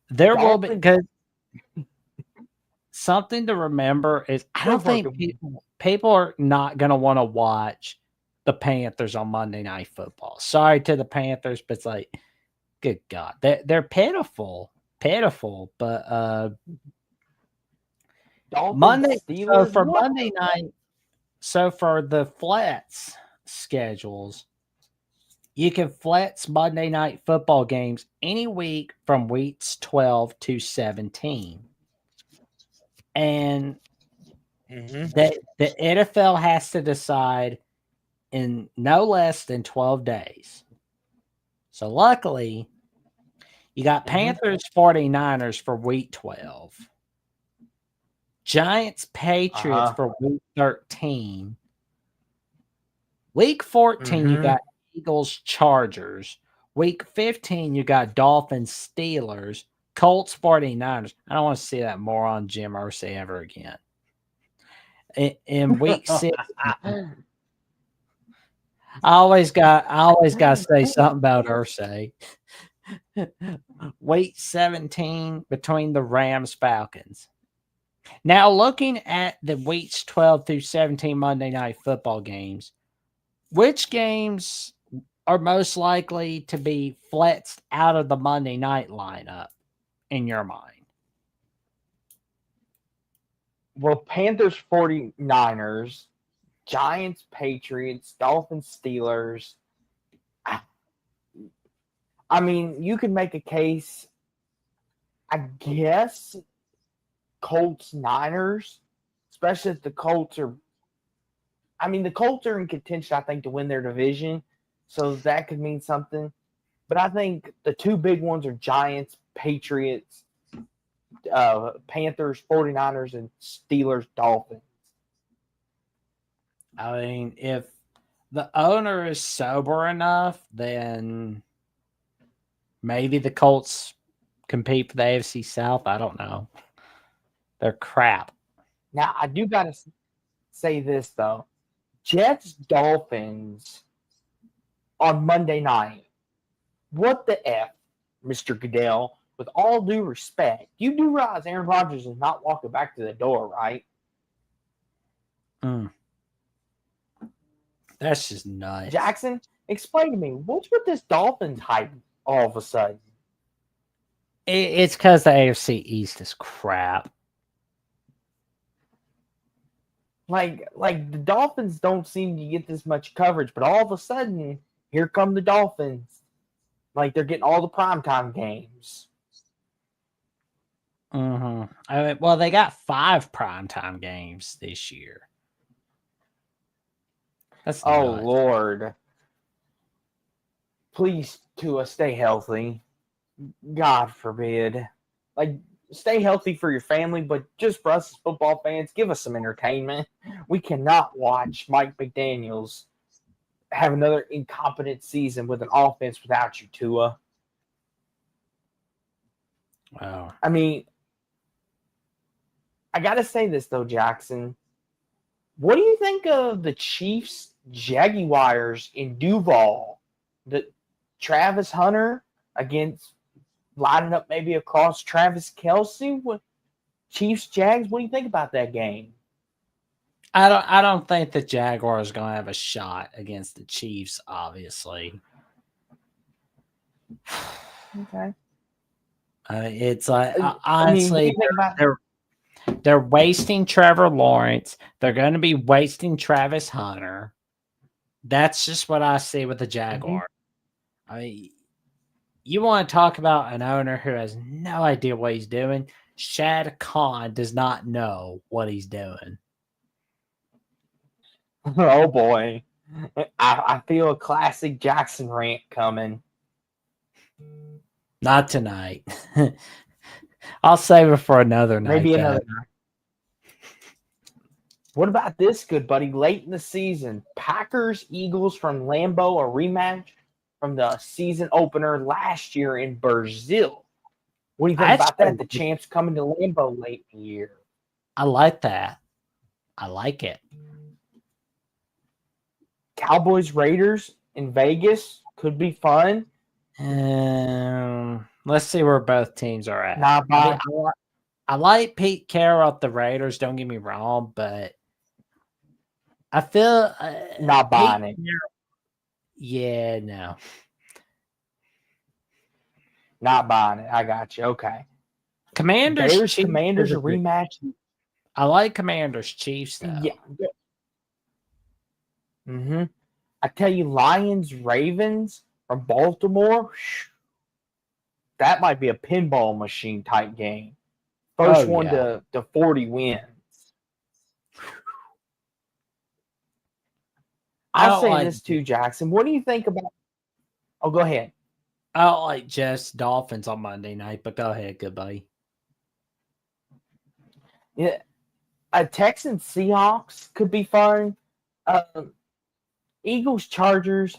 Speaker 2: there will be,
Speaker 1: Dolphins,
Speaker 2: because something to remember is I
Speaker 1: go
Speaker 2: don't
Speaker 1: for
Speaker 2: think
Speaker 1: it.
Speaker 2: people are not going to want to watch the Panthers on Monday Night Football. Sorry to the Panthers, but it's like, good God, they're pitiful, pitiful. But Monday,
Speaker 1: Dolphins,
Speaker 2: so
Speaker 1: Steelers.
Speaker 2: for
Speaker 1: What?
Speaker 2: Monday night, so for the flats schedules, you can flats Monday Night Football games any week from weeks 12 to 17, and
Speaker 1: Mm-hmm.
Speaker 2: the NFL has to decide in no less than 12 days. So luckily, you got
Speaker 1: Mm-hmm.
Speaker 2: Panthers 49ers for week 12, Giants Patriots
Speaker 1: Uh-huh.
Speaker 2: for week 13. Week 14, you
Speaker 1: Mm-hmm.
Speaker 2: got Eagles Chargers. Week 15, you got Dolphins Steelers, Colts 49ers. I don't want to see that moron Jim Irsay ever again. in week 6. I always got to say something about Ursay. Week 17 between the Rams Falcons. Now looking at the weeks 12 through 17 Monday Night Football games, which games are most likely to be flexed out of the Monday night lineup in your mind?
Speaker 1: Well, Panthers 49ers, Giants Patriots, Dolphins Steelers. I mean, you could make a case, I guess, Colts Niners, especially if the Colts are. I mean, the Colts are in contention, I think, to win their division, so that could mean something. But I think the two big ones are Giants, Patriots, Panthers, 49ers, and Steelers, Dolphins.
Speaker 2: I mean, if the owner is sober enough, then maybe the Colts compete for the AFC South. I don't know. They're crap.
Speaker 1: Now, I do got to say this, though. Jets, Dolphins on Monday night. What the F, Mr. Goodell? With all due respect, you do realize Aaron Rodgers is not walking back to the door, right?
Speaker 2: That's just nuts.
Speaker 1: Jackson, explain to me, what's with this Dolphins hype all of a sudden?
Speaker 2: It's because the AFC East is crap.
Speaker 1: Like the Dolphins don't seem to get this much coverage, but all of a sudden, here come the Dolphins. Like they're getting all the primetime games.
Speaker 2: I mean, well, they got 5 primetime games this year. That's nuts.
Speaker 1: Lord. Please, Tua, stay healthy. God forbid. Like, stay healthy for your family, but just for us as football fans, give us some entertainment. We cannot watch Mike McDaniels have another incompetent season with an offense without you, Tua.
Speaker 2: Wow.
Speaker 1: I mean, I got to say this, though, Jackson. What do you think of the Chiefs Jaguars in Duval? The Travis Hunter against lining up maybe across Travis Kelce with Chiefs Jags. What do you think about that game?
Speaker 2: I don't think the Jaguars are going to have a shot against the Chiefs, obviously.
Speaker 1: Okay.
Speaker 2: It's like
Speaker 1: honestly,
Speaker 2: they're wasting Trevor Lawrence. They're going to be wasting Travis Hunter. That's just what I see with the Jaguars. I mean, you want to talk about an owner who has no idea what he's doing? Shad Khan does not know what he's doing.
Speaker 1: Oh boy, I feel a classic Jackson rant coming.
Speaker 2: Not tonight. I'll save it for another night.
Speaker 1: Maybe another night. What about this, good buddy? Late in the season, Packers Eagles from Lambeau, a rematch from the season opener last year in Brazil. What do you think about that? The champs coming to Lambeau late in the year.
Speaker 2: I like that. I like it.
Speaker 1: Cowboys Raiders in Vegas could be fun.
Speaker 2: Let's see where both teams are at. I like Pete Carroll at the Raiders. Don't get me wrong, but I feel
Speaker 1: not buying it.
Speaker 2: Yeah, no.
Speaker 1: Not buying it. I got you. Okay.
Speaker 2: Commanders
Speaker 1: Commanders a rematch.
Speaker 2: I like Commanders Chiefs though.
Speaker 1: Yeah. I tell you, Lions Ravens from Baltimore. That might be a pinball machine type game. First one to 40 wins. I'll say this too, Jackson. What do you think about? Oh, go ahead.
Speaker 2: I don't like Jets Dolphins on Monday night, but go ahead, good buddy.
Speaker 1: Yeah, a Texans Seahawks could be fun. Eagles Chargers.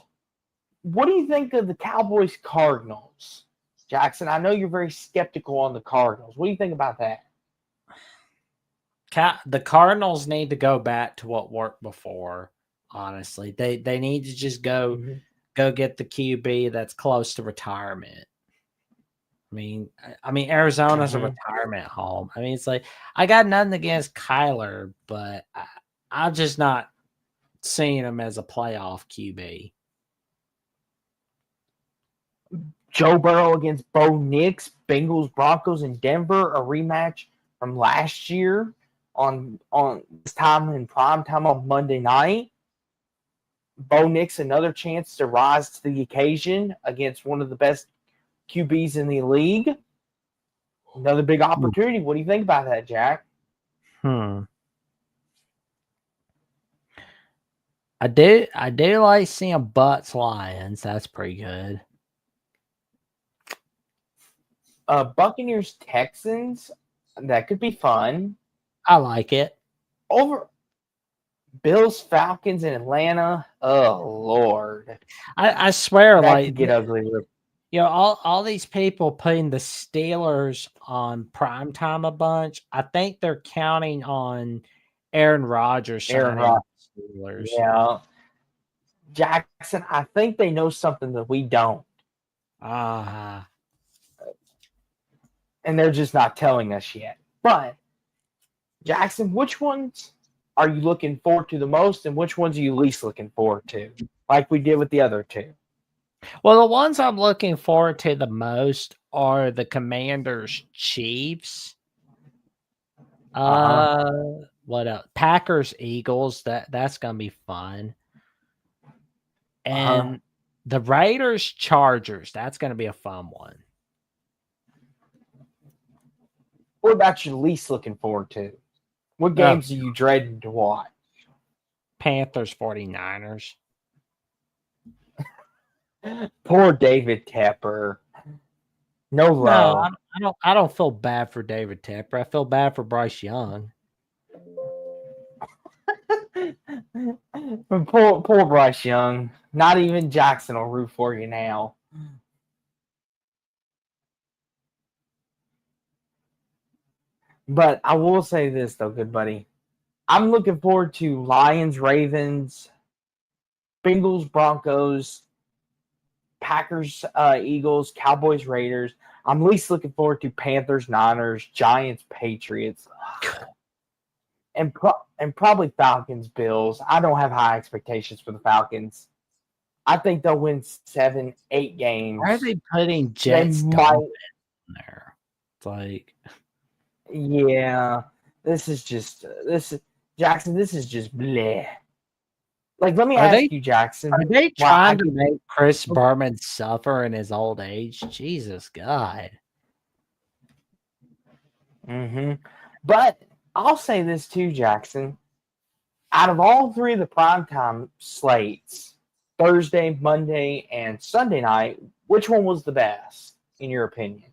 Speaker 1: What do you think of the Cowboys Cardinals, Jackson? I know you're very skeptical on the Cardinals. What do you think about that?
Speaker 2: The Cardinals need to go back to what worked before. Honestly, they need to just go get the QB that's close to retirement. I mean, Arizona's a retirement home. I mean, it's like I got nothing against Kyler, but I'm just not seeing him as a playoff QB.
Speaker 1: Joe Burrow against Bo Nix, Bengals, Broncos in Denver, a rematch from last year on this time in prime time on Monday night. Bo Nix, another chance to rise to the occasion against one of the best QBs in the league. Another big opportunity. What do you think about that, Jack?
Speaker 2: I do like seeing Butts Lions. That's pretty good.
Speaker 1: Buccaneers Texans, that could be fun.
Speaker 2: I like it.
Speaker 1: Over Bills Falcons in Atlanta. Oh Lord,
Speaker 2: I swear,
Speaker 1: that
Speaker 2: like
Speaker 1: could get ugly.
Speaker 2: You know, all these people putting the Steelers on primetime a bunch. I think they're counting on Aaron Rodgers
Speaker 1: Aaron
Speaker 2: signing
Speaker 1: Rodgers.
Speaker 2: with the Steelers.
Speaker 1: Yeah, Jackson. I think they know something that we don't. And they're just not telling us yet. But Jackson, which ones are you looking forward to the most, and which ones are you least looking forward to? Like we did with the other two.
Speaker 2: Well, the ones I'm looking forward to the most are the Commanders Chiefs. What else? Packers Eagles. That's gonna be fun. And the Raiders Chargers. That's gonna be a fun one.
Speaker 1: What about you least looking forward to? What games are you dreading to watch?
Speaker 2: Panthers 49ers.
Speaker 1: Poor David Tepper. No love.
Speaker 2: No, I don't feel bad for David Tepper. I feel bad for Bryce Young.
Speaker 1: Poor Bryce Young. Not even Jackson will root for you now. But I will say this, though, good buddy. I'm looking forward to Lions, Ravens, Bengals, Broncos, Packers, Eagles, Cowboys, Raiders. I'm least looking forward to Panthers, Niners, Giants, Patriots, and probably Falcons, Bills. I don't have high expectations for the Falcons. I think they'll win 7, 8 games.
Speaker 2: Why are they putting Jets in there? It's like,
Speaker 1: yeah, this is Jackson. This is just bleh. Like, let me ask you, Jackson.
Speaker 2: Are they trying to make Chris Berman suffer in his old age? Jesus God.
Speaker 1: But I'll say this too, Jackson. Out of all three of the primetime slates, Thursday, Monday, and Sunday night, which one was the best, in your opinion?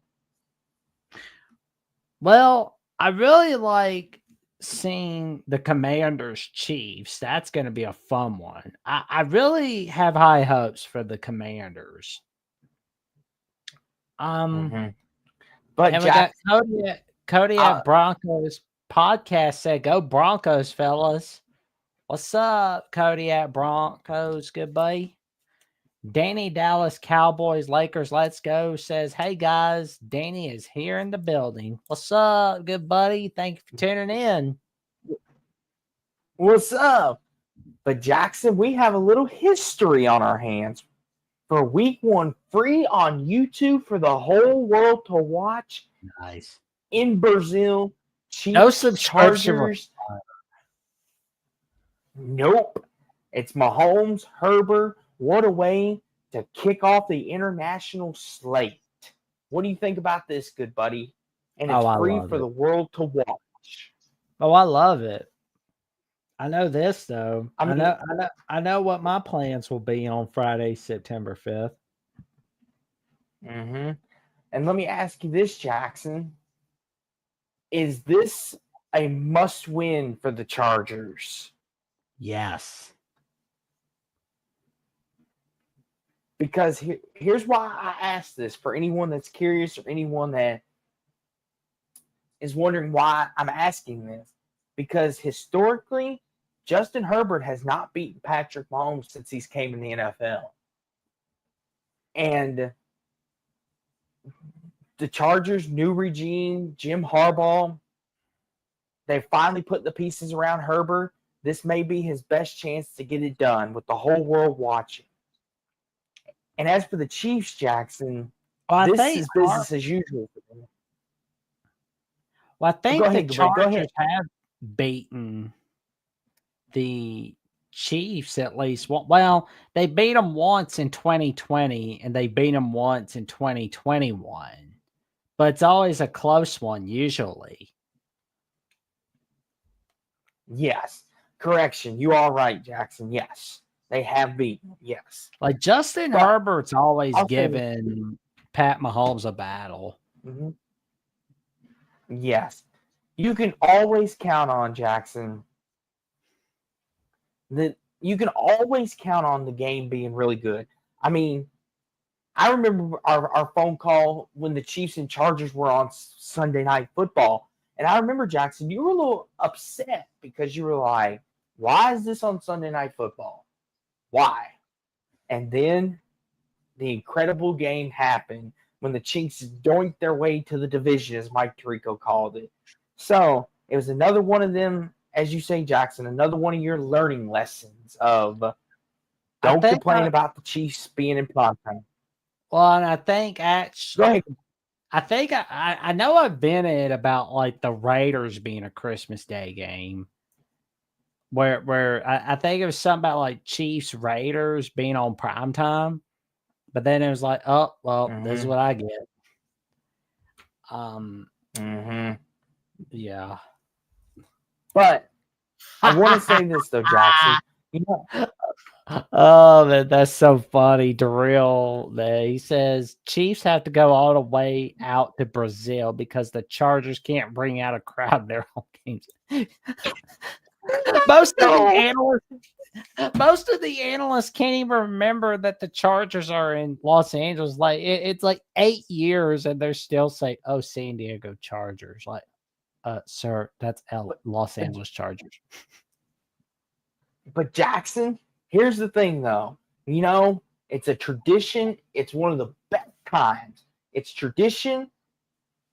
Speaker 2: Well, I really like seeing the Commanders Chiefs. That's going to be a fun one. I really have high hopes for the Commanders.
Speaker 1: But
Speaker 2: and we got Cody at Broncos podcast said, "Go Broncos, fellas." What's up, Cody at Broncos? Good buddy. Danny Dallas Cowboys Lakers Let's Go says, "Hey guys, Danny is here in the building. What's up, good buddy? Thank you for tuning in."
Speaker 1: What's up? But Jackson, we have a little history on our hands for week 1 free on YouTube for the whole world to watch.
Speaker 2: Nice.
Speaker 1: In Brazil, Chiefs,
Speaker 2: no subscription.
Speaker 1: Chargers. Nope. It's Mahomes, Herbert. What a way to kick off the international slate. What do you think about this, good buddy? And it's free for the world to watch.
Speaker 2: Oh, I love it. I know this though. I know what my plans will be on Friday, September 5th.
Speaker 1: And let me ask you this, Jackson. Is this a must-win for the Chargers?
Speaker 2: Yes.
Speaker 1: Because here's why I asked this, for anyone that's curious or anyone that is wondering why I'm asking this. because historically, Justin Herbert has not beaten Patrick Mahomes since he's came in the NFL. And the Chargers' new regime, Jim Harbaugh, they finally put the pieces around Herbert. This may be his best chance to get it done with the whole world watching. And as for the Chiefs, Jackson, this is business as usual for them.
Speaker 2: Well, I think the
Speaker 1: Go ahead.
Speaker 2: Chargers have beaten the Chiefs at least. Well, they beat them once in 2020, and they beat them once in 2021. But it's always a close one, usually.
Speaker 1: Yes. Correction. You are right, Jackson. Yes. They have beaten. Yes.
Speaker 2: Like Justin Herbert's always given Pat Mahomes a battle.
Speaker 1: Mm-hmm. Yes. You can always count on, Jackson, that you can always count on the game being really good. I mean, I remember our phone call when the Chiefs and Chargers were on Sunday Night Football. And I remember, Jackson, you were a little upset because you were like, why is this on Sunday Night Football? Why? And then the incredible game happened when the Chiefs doinked their way to the division, as Mike Tirico called it. So it was another one of them, as you say, Jackson, another one of your learning lessons of don't complain about the Chiefs being in prime time.
Speaker 2: Well, and I think actually,
Speaker 1: go ahead.
Speaker 2: I think I know I've been at about like the Raiders being a Christmas Day game. Where I think it was something about like Chiefs Raiders being on primetime, but then it was like, oh well, this is what I get. Yeah.
Speaker 1: But I want to say this though, Jackson.
Speaker 2: Oh man, that's so funny. Darrell, he says Chiefs have to go all the way out to Brazil because the Chargers can't bring out a crowd in their home games. Most of the analysts can't even remember that the Chargers are in Los Angeles. Like it's like 8 years, and they're still saying, "Oh, San Diego Chargers." Like, sir, that's Los Angeles Chargers.
Speaker 1: But Jackson, here's the thing, though. You know, it's a tradition. It's one of the best times. It's tradition.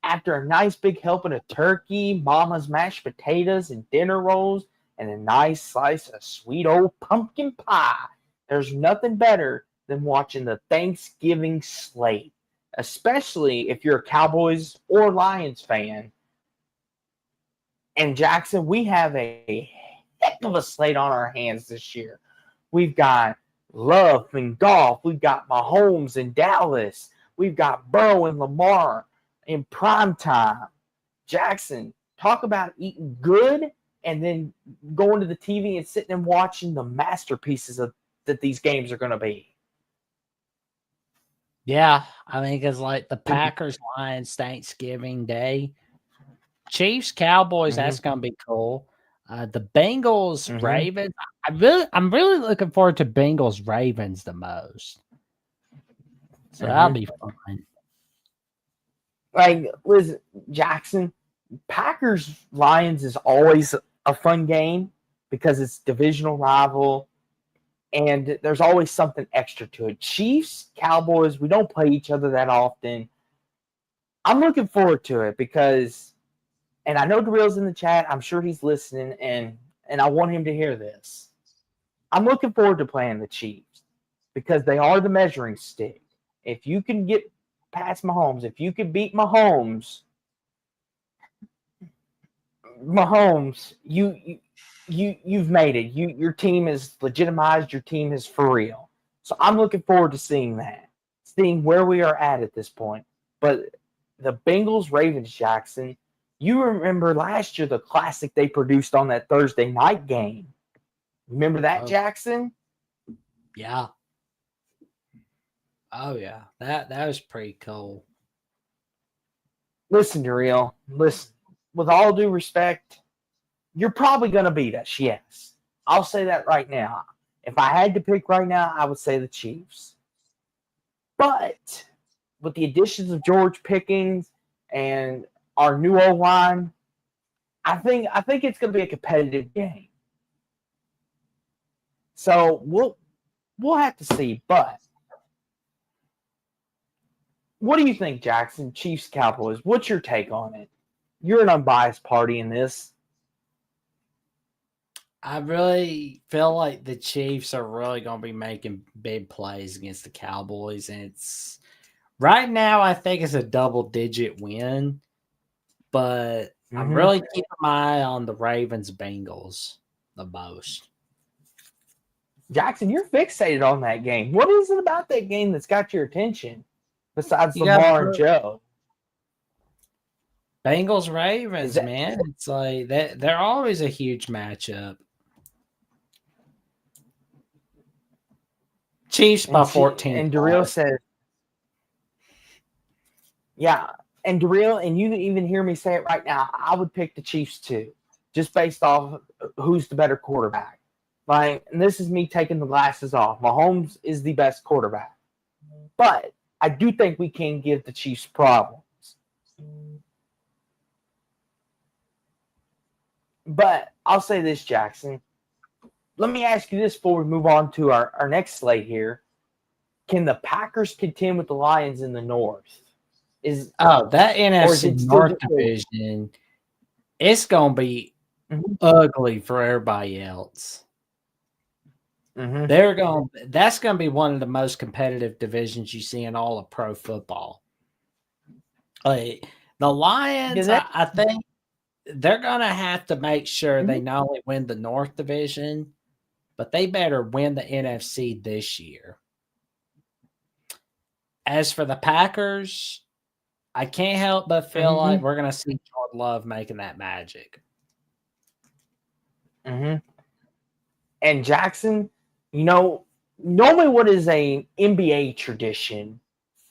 Speaker 1: After a nice big helping of turkey, mama's mashed potatoes, and dinner rolls, and a nice slice of sweet old pumpkin pie, there's nothing better than watching the Thanksgiving slate, especially if you're a Cowboys or Lions fan. And Jackson, we have a heck of a slate on our hands this year. We've got Love and Goff. We've got Mahomes in Dallas. We've got Burrow and Lamar in primetime. Jackson, talk about eating good and then going to the TV and sitting and watching the masterpieces that these games are going to be.
Speaker 2: Yeah, I mean, because like the Packers Lions Thanksgiving Day, Chiefs Cowboys, that's going to be cool. The Bengals Ravens, I'm really looking forward to Bengals Ravens the most. So that'll be fun.
Speaker 1: Like, listen, Jackson, Packers Lions is always a fun game because it's divisional rival and there's always something extra to it. Chiefs, Cowboys, we don't play each other that often. I'm looking forward to it because, and I know Darrell's in the chat, I'm sure he's listening, and I want him to hear this. I'm looking forward to playing the Chiefs because they are the measuring stick. If you can get past Mahomes, if you can beat Mahomes, you've made it. Your team is legitimized. Your team is for real. So I'm looking forward to seeing that, seeing where we are at this point. But the Bengals Ravens, Jackson, you remember last year the classic they produced on that Thursday night game. Remember that, Jackson?
Speaker 2: Yeah. Oh yeah, that was pretty cool.
Speaker 1: Listen, Darrell, listen. With all due respect, you're probably going to beat us, yes. I'll say that right now. If I had to pick right now, I would say the Chiefs. But with the additions of George Pickens and our new O-line, I think it's going to be a competitive game. So we'll have to see. But what do you think, Jackson? Chiefs, Cowboys. What's your take on it? You're an unbiased party in this.
Speaker 2: I really feel like the Chiefs are really going to be making big plays against the Cowboys, and it's right now. I think it's a double-digit win, but I'm really keeping my eye on the Ravens Bengals the most.
Speaker 1: Jackson, you're fixated on that game. What is it about that game that's got your attention besides Lamar and Joe?
Speaker 2: Bengals Ravens, man. It's like they're always a huge matchup. Chiefs by 14.
Speaker 1: And Darrell says, yeah. And Darrell, and you even hear me say it right now, I would pick the Chiefs too, just based off who's the better quarterback. Like, and this is me taking the glasses off. Mahomes is the best quarterback. But I do think we can give the Chiefs problems. But I'll say this, Jackson. Let me ask you this before we move on to our next slate here. Can the Packers contend with the Lions in the North?
Speaker 2: That NFC North division, it's going to be ugly for everybody else. That's going to be one of the most competitive divisions you see in all of pro football. Like the Lions, I think they're going to have to make sure they not only win the North division, but they better win the NFC this year. As for the Packers, I can't help but feel like we're going to see Jordan Love making that magic.
Speaker 1: And Jackson, normally what is a NBA tradition,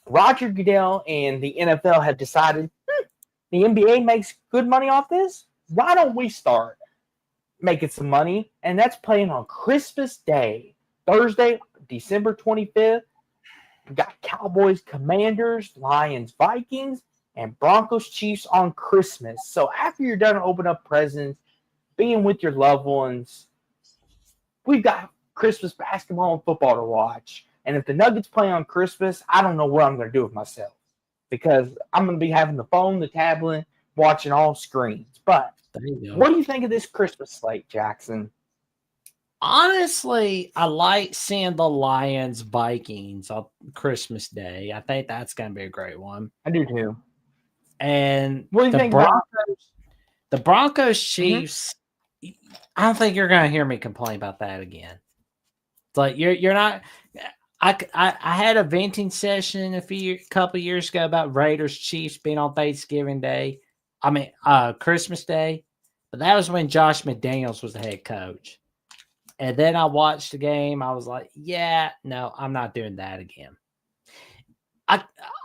Speaker 1: Roger Goodell and the NFL have decided the NBA makes good money off this. Why don't we start making some money? And that's playing on Christmas Day, Thursday, December 25th. We got Cowboys, Commanders, Lions, Vikings, and Broncos, Chiefs on Christmas. So after you're done opening up presents, being with your loved ones, we've got Christmas basketball and football to watch. And if the Nuggets play on Christmas, I don't know what I'm going to do with myself because I'm going to be having the phone, the tablet, watching all screens. But what do you think of this Christmas slate, Jackson?
Speaker 2: Honestly, I like seeing the Lions Vikings on Christmas Day. I think that's going to be a great one.
Speaker 1: I do too.
Speaker 2: And
Speaker 1: what do you think about
Speaker 2: the Broncos Chiefs? I don't think you're going to hear me complain about that again. It's like you're not. I had a venting session a couple years ago about Raiders Chiefs being on Thanksgiving Day. Christmas Day, but that was when Josh McDaniels was the head coach. And then I watched the game. I was like, yeah, no, I'm not doing that again.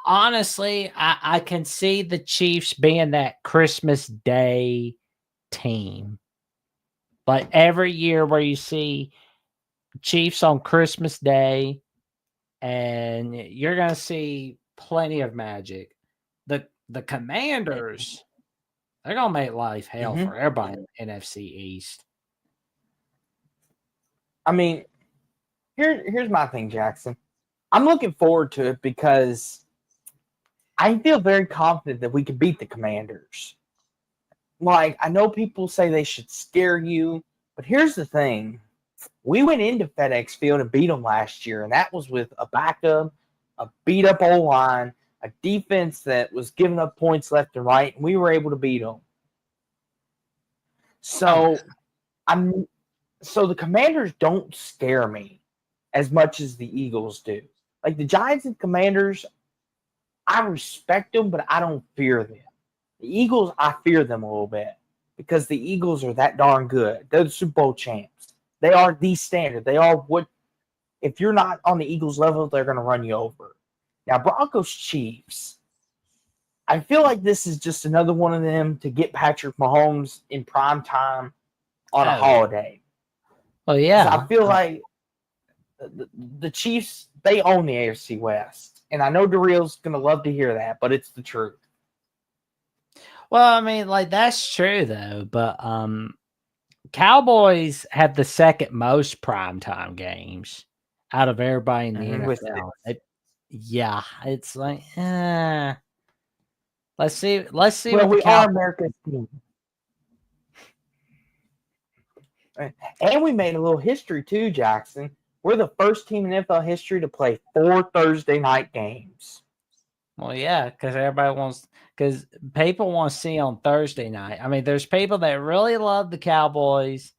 Speaker 2: Honestly, I can see the Chiefs being that Christmas Day team. Like every year where you see Chiefs on Christmas Day, and you're going to see plenty of magic. The Commanders, they're going to make life hell for everybody in the NFC East.
Speaker 1: I mean, here's my thing, Jackson. I'm looking forward to it because I feel very confident that we can beat the Commanders. Like, I know people say they should scare you, but here's the thing. We went into FedEx Field and beat them last year, and that was with a backup, a beat-up O-line, a defense that was giving up points left and right, and we were able to beat them. So, So the Commanders don't scare me as much as the Eagles do. Like the Giants and Commanders, I respect them, but I don't fear them. The Eagles, I fear them a little bit because the Eagles are that darn good. They're the Super Bowl champs. They are the standard. They are what, if you're not on the Eagles level, they're going to run you over. Now, Broncos Chiefs, I feel like this is just another one of them to get Patrick Mahomes in prime time on a holiday.
Speaker 2: Oh, yeah.
Speaker 1: I feel like the Chiefs, they own the AFC West. And I know Darrell's going to love to hear that, but it's the truth.
Speaker 2: Well, I mean, like that's true though, but Cowboys have the second most primetime games out of everybody in the
Speaker 1: With
Speaker 2: NFL.
Speaker 1: six.
Speaker 2: Yeah, it's like, let's see
Speaker 1: Well,
Speaker 2: what the
Speaker 1: we are
Speaker 2: Cowboys.
Speaker 1: America's team. And we made a little history too, Jackson. We're the first team in NFL history to play 4 Thursday night games.
Speaker 2: Well, yeah, because people want to see on Thursday night. I mean, there's people that really love the Cowboys,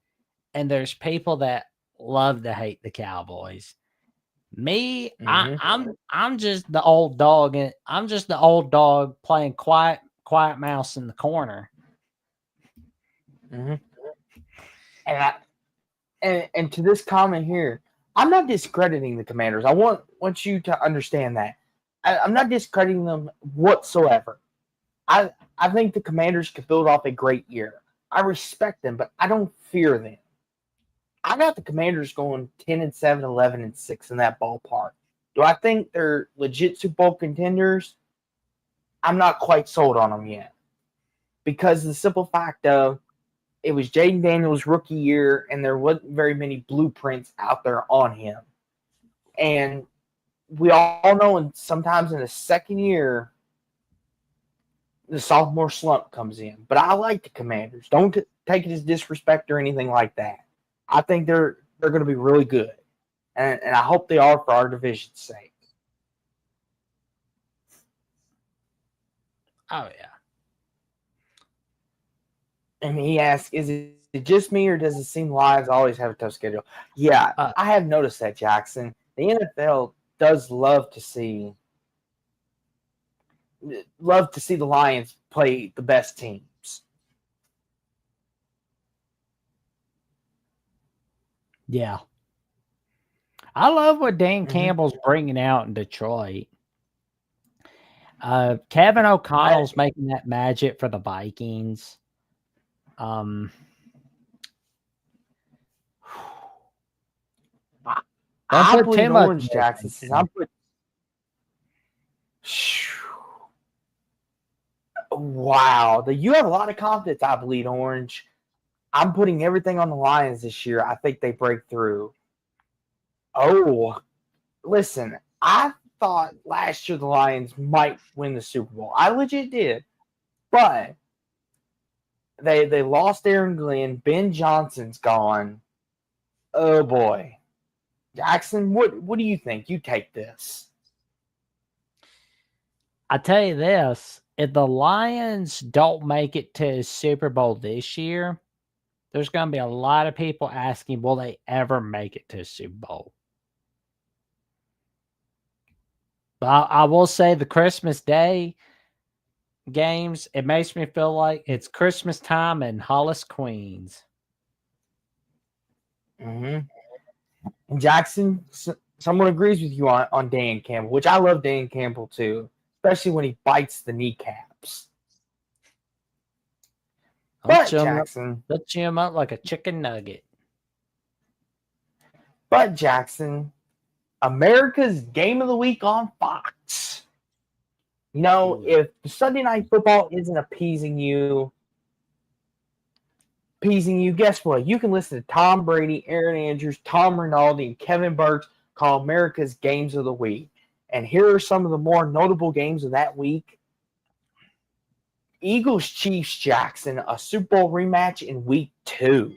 Speaker 2: and there's people that love to hate the Cowboys. Me,
Speaker 1: Mm-hmm.
Speaker 2: I'm just the old dog, and I'm just the old dog playing quiet mouse in the corner.
Speaker 1: Mm-hmm. And to this comment here, I'm not discrediting the Commanders. I want you to understand that. I'm not discrediting them whatsoever. I think the Commanders could build off a great year. I respect them, but I don't fear them. I got the Commanders going 10-7, 11-6 in that ballpark. Do I think they're legit Super Bowl contenders? I'm not quite sold on them yet. Because of the simple fact of it was Jaden Daniels' rookie year, and there wasn't very many blueprints out there on him. And we all know, and sometimes in the second year, the sophomore slump comes in. But I like the Commanders. Don't take it as disrespect or anything like that. I think they're going to be really good, and I hope they are for our division's sake.
Speaker 2: Oh yeah.
Speaker 1: And he asked, "Is it just me, or does it seem Lions always have a tough schedule?" Yeah, I have noticed that, Jackson. The NFL does love to see the Lions play the best teams.
Speaker 2: Yeah. I love what Dan
Speaker 1: Mm-hmm.
Speaker 2: Campbell's bringing out in Detroit. Kevin O'Connell's making that magic for the Vikings.
Speaker 1: Don't put too much Orange, Jackson. Since I'm put. Wow, you have a lot of confidence. I bleed Orange. I'm putting everything on the Lions this year. I think they break through. Oh, listen, I thought last year the Lions might win the Super Bowl. I legit did. But they lost Aaron Glenn. Ben Johnson's gone. Oh boy. Jackson, what do you think? You take this.
Speaker 2: I tell you this, if the Lions don't make it to Super Bowl this year, there's going to be a lot of people asking, will they ever make it to Super Bowl? But I will say the Christmas Day games, it makes me feel like it's Christmas time in Hollis, Queens.
Speaker 1: Mm-hmm. And Jackson, someone agrees with you on Dan Campbell, which I love Dan Campbell too, especially when he bites the kneecaps. But Jackson,
Speaker 2: they'll chew him up like a chicken nugget.
Speaker 1: But Jackson, America's Game of the Week on Fox. You know, if Sunday Night Football isn't appeasing you, guess what? You can listen to Tom Brady, Aaron Andrews, Tom Rinaldi, and Kevin Burks call America's Games of the Week. And here are some of the more notable games of that week. Eagles-Chiefs, Jackson, a Super Bowl rematch in week 2.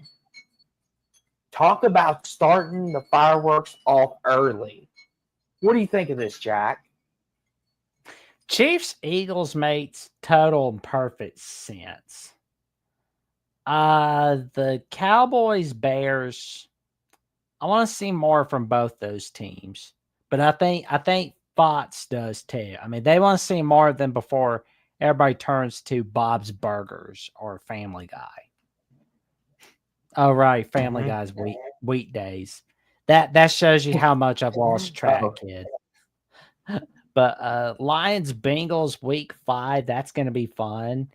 Speaker 1: Talk about starting the fireworks off early. What do you think of this, Jack?
Speaker 2: Chiefs-Eagles makes total and perfect sense. The Cowboys-Bears, I want to see more from both those teams. But I think Fox does too. I mean, they want to see more of them before everybody turns to Bob's Burgers or Family Guy. Oh, right. Family Guy's weekdays. That shows you how much I've lost track, kid. But Lions Bengals week 5, that's going to be fun.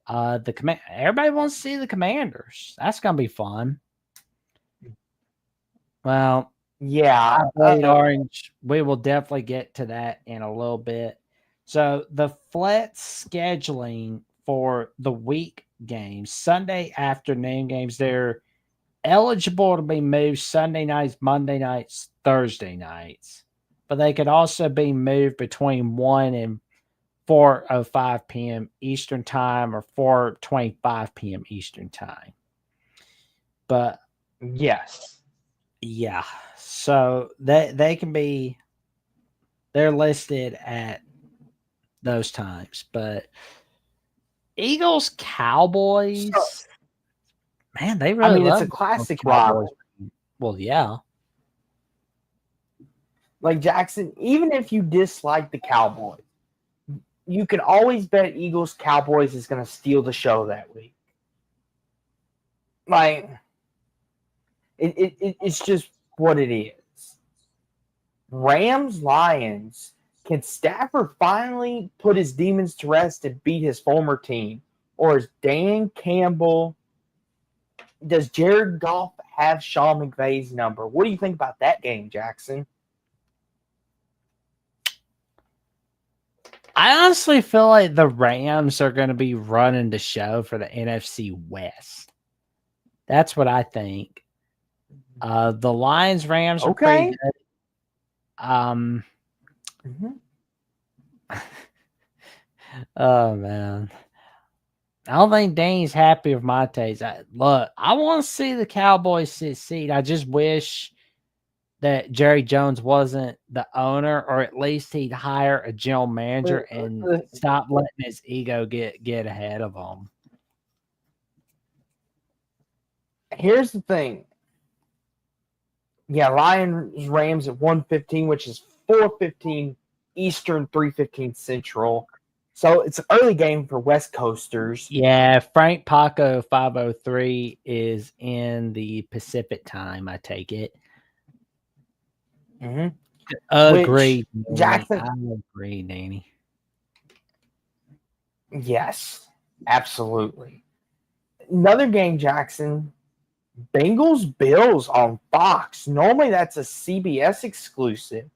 Speaker 2: Everybody wants to see the Commanders. That's going to be fun. Well,
Speaker 1: yeah,
Speaker 2: Orange. We will definitely get to that in a little bit. So the flex scheduling for the week games, Sunday afternoon games, they're eligible to be moved Sunday nights, Monday nights, Thursday nights. But they could also be moved between 1 and 4:05 p.m. Eastern Time or 4:25 p.m. Eastern Time. But
Speaker 1: Yes.
Speaker 2: yeah, so they can be they're listed at those times. But Eagles
Speaker 1: So,
Speaker 2: Cowboys, man, they
Speaker 1: I
Speaker 2: really
Speaker 1: mean, it's
Speaker 2: love
Speaker 1: a
Speaker 2: those
Speaker 1: classic
Speaker 2: Cowboys.
Speaker 1: rival.
Speaker 2: Well, yeah.
Speaker 1: Like Jackson, even if you dislike the Cowboys, you can always bet Eagles Cowboys is going to steal the show that week. Like, it's just what it is. Rams Lions. Can Stafford finally put his demons to rest and beat his former team? Or is Dan Campbell, does Jared Goff have Sean McVay's number? What do you think about that game, Jackson?
Speaker 2: I honestly feel like the Rams are going to be running the show for the NFC West. That's what I think. The Lions Rams are pretty
Speaker 1: Okay.
Speaker 2: good.
Speaker 1: Mm-hmm.
Speaker 2: Oh man, I don't think Dane's happy with my taste. Look, I want to see the Cowboys succeed. I just wish that Jerry Jones wasn't the owner, or at least he'd hire a general manager and stop letting his ego get ahead of him.
Speaker 1: Here's the thing. Yeah, Lions Rams at 1:15, which is 4:15 Eastern, 3:15 Central. So it's an early game for West Coasters.
Speaker 2: Yeah, Frank Paco 503 is in the Pacific time, I take it.
Speaker 1: Mm-hmm.
Speaker 2: Agreed,
Speaker 1: Jackson.
Speaker 2: I agree, Danny.
Speaker 1: Yes, absolutely. Another game, Jackson. Bengals Bills on Fox. Normally that's a CBS exclusive.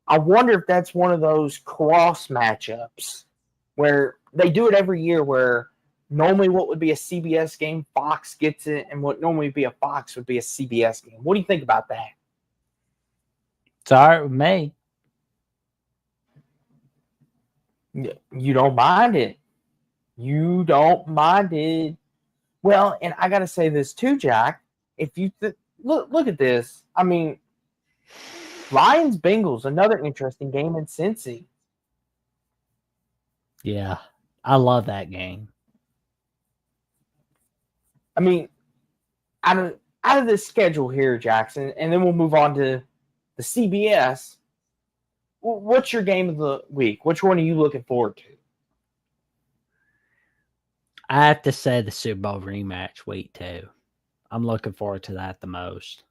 Speaker 1: I wonder if that's one of those cross matchups where they do it every year where normally what would be a CBS game, Fox gets it, and what normally would be a Fox would be a CBS game. What do you think about that?
Speaker 2: It's all right with me.
Speaker 1: You don't mind it. You don't mind it. Well, and I got to say this too, Jack. If you look at this, I mean, Lions Bengals, another interesting game in Cincy.
Speaker 2: Yeah, I love that game.
Speaker 1: I mean, out of this schedule here, Jackson, and then we'll move on to the CBS. What's your game of the week? Which one are you looking forward to?
Speaker 2: I have to say the Super Bowl rematch week 2. I'm looking forward to that the most.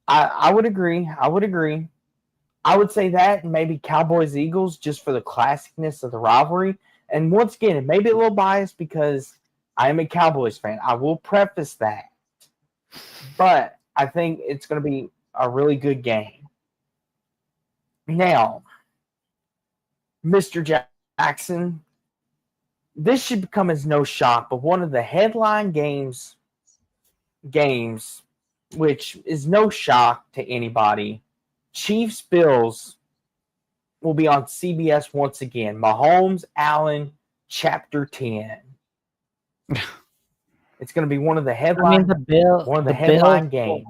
Speaker 1: I would agree. I would say that, and maybe Cowboys Eagles just for the classicness of the rivalry. And once again, it may be a little biased because I am a Cowboys fan. I will preface that. But I think it's going to be a really good game. Now, Mr. Jackson, this should come as no shock, but one of the headline games, which is no shock to anybody, Chiefs Bills will be on CBS once again. Mahomes, Allen, Chapter 10. It's going to be one of the headline. Headline games.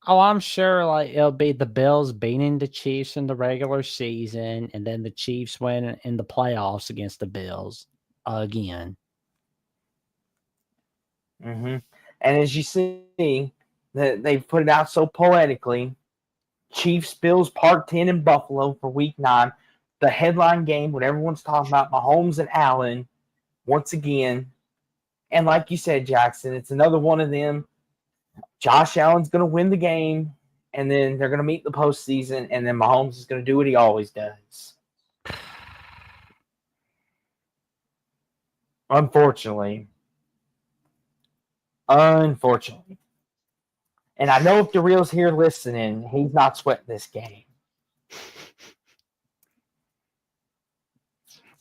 Speaker 2: Oh, I'm sure like it'll be the Bills beating the Chiefs in the regular season, and then the Chiefs win in the playoffs against the Bills again.
Speaker 1: Mm-hmm. And as you see, they've put it out so poetically. Chiefs Bills Part 10 in Buffalo for Week 9. The headline game when everyone's talking about Mahomes and Allen once again. And like you said, Jackson, it's another one of them. Josh Allen's going to win the game, and then they're going to meet the postseason, and then Mahomes is going to do what he always does. Unfortunately. And I know if DeReal's here listening, he's not sweating this game.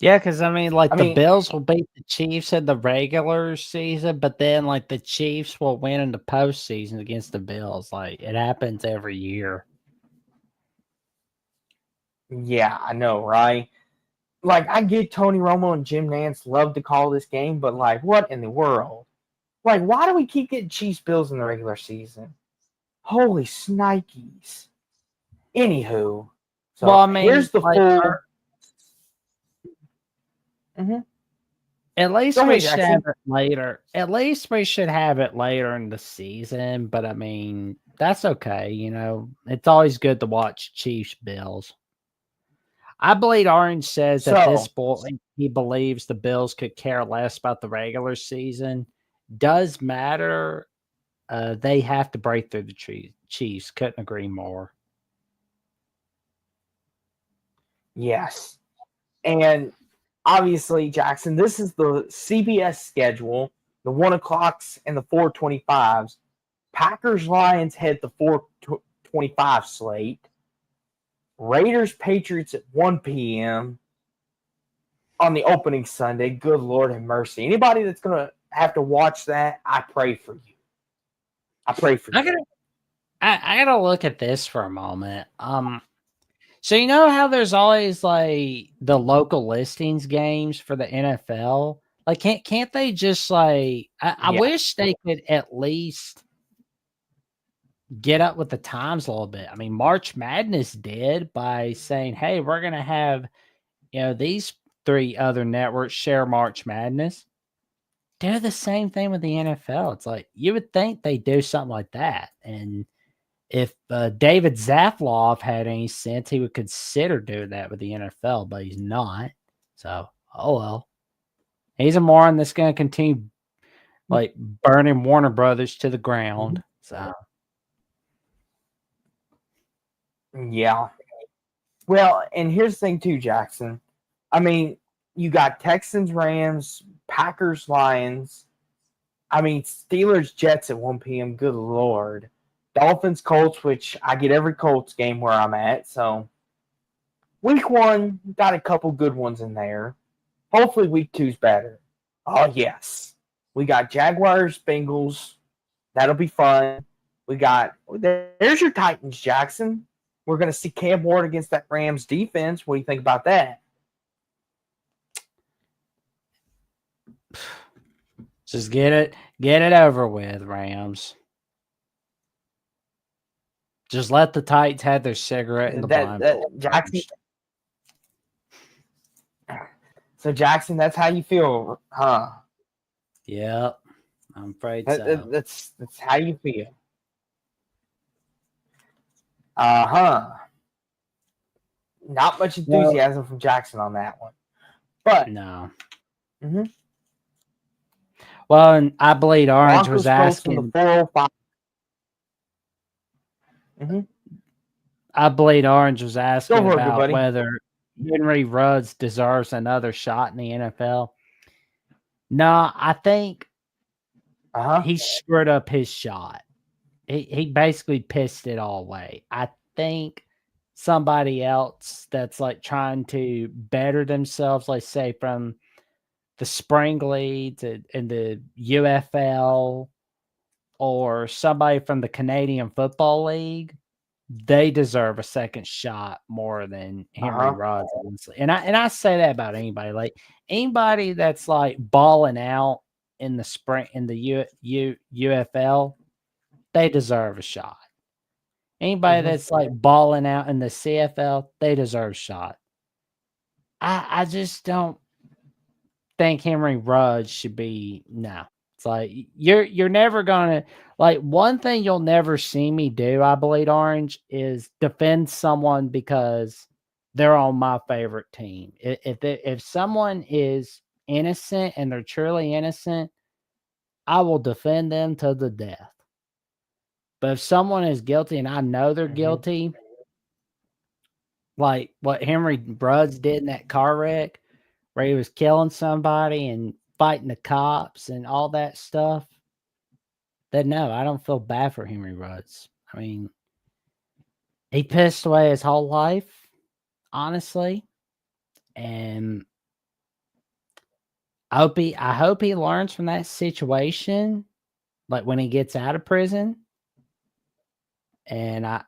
Speaker 2: Yeah, because I mean, like
Speaker 1: I
Speaker 2: the
Speaker 1: mean,
Speaker 2: Bills will beat the Chiefs in the regular season, but then like the Chiefs will win in the postseason against the Bills. Like it happens every year.
Speaker 1: yeah, I know, right? Like, I get Tony Romo and Jim Nance love to call this game, but like, what in the world? Like, why do we keep getting Chiefs Bills in the regular season? Holy snikes. Anywho,
Speaker 2: Well,
Speaker 1: so
Speaker 2: I mean,
Speaker 1: here's the
Speaker 2: like
Speaker 1: full. Mhm.
Speaker 2: at
Speaker 1: Go
Speaker 2: least we
Speaker 1: ahead,
Speaker 2: should have
Speaker 1: Jackson.
Speaker 2: it later. At least we should have it later in the season. But I mean, that's okay. It's always good to watch Chiefs Bills. I believe Orange says at this
Speaker 1: So,
Speaker 2: point he believes the Bills could care less about the regular season. Does matter. They have to break through the Chiefs. Couldn't agree more.
Speaker 1: yes. And obviously, Jackson, this is the CBS schedule, the 1 o'clocks and the 4:25s. Packers Lions head the 4:25 slate. Raiders Patriots at 1 p.m. on the opening Sunday. Good Lord have mercy. Anybody that's going to have to watch that, I pray for you. I pray for
Speaker 2: I
Speaker 1: you.
Speaker 2: gotta, I gotta look at this for a moment. So you know how there's always like the local listings games for the NFL? Like, can't they just like? I
Speaker 1: Yeah.
Speaker 2: wish they could at least get up with the times a little bit. I mean, March Madness did by saying, "Hey, we're gonna have these three other networks share March Madness." Do the same thing with the NFL. It's like you would think they do something like that, and if David Zaslav had any sense, he would consider doing that with the NFL, but he's not. So, oh well. He's a moron that's going to continue like burning Warner Brothers to the ground. So,
Speaker 1: Yeah. Well, and here's the thing too, Jackson. I mean, you got Texans, Rams, Packers, Lions. I mean, Steelers, Jets at 1 p.m. Good Lord. Dolphins, Colts, which I get every Colts game where I'm at. So, week one, got a couple good ones in there. Hopefully, week two's better. Oh, yes. We got Jaguars, Bengals. That'll be fun. There's your Titans, Jackson. We're going to see Cam Ward against that Rams defense. What do you think about that?
Speaker 2: just get it over with, Rams. Just let the Titans have their cigarette in the blindfold
Speaker 1: Jackson.
Speaker 2: first.
Speaker 1: So Jackson, that's how you feel, huh?
Speaker 2: Yep, I'm afraid so.
Speaker 1: That's how you feel. Uh-huh. Not much
Speaker 2: Well,
Speaker 1: enthusiasm from Jackson on that one. But
Speaker 2: no.
Speaker 1: mhm.
Speaker 2: Well, and I believe Orange was
Speaker 1: Broncos Colts in the
Speaker 2: asking
Speaker 1: 405. Mm-hmm.
Speaker 2: I believe Orange was
Speaker 1: Go
Speaker 2: asking
Speaker 1: for it, good
Speaker 2: about
Speaker 1: buddy.
Speaker 2: whether Henry Ruggs deserves another shot in the NFL. No, I think
Speaker 1: Uh-huh.
Speaker 2: he screwed up his shot. He basically pissed it all away. I think somebody else that's like trying to better themselves, like say from the spring league in the UFL or somebody from the Canadian Football League, they deserve a second shot more than Henry
Speaker 1: Uh-huh.
Speaker 2: Ruggs, honestly. And I say that about anybody. Like anybody that's like balling out in the spring in the UFL, they deserve a shot. Anybody
Speaker 1: Mm-hmm.
Speaker 2: that's like balling out in the CFL, they deserve a shot. I just don't think Henry Ruggs should be no. It's like you're never gonna like one thing you'll never see me do, I believe, Orange, is defend someone because they're on my favorite team. If someone is innocent and they're truly innocent, I will defend them to the death. But if someone is guilty and I know they're
Speaker 1: Mm-hmm.
Speaker 2: guilty, like what Henry Ruggs did in that car wreck, where he was killing somebody and fighting the cops and all that stuff, then no, I don't feel bad for Henry Ruggs. I mean, he pissed away his whole life, honestly. And I hope he learns from that situation, like when he gets out of prison. And I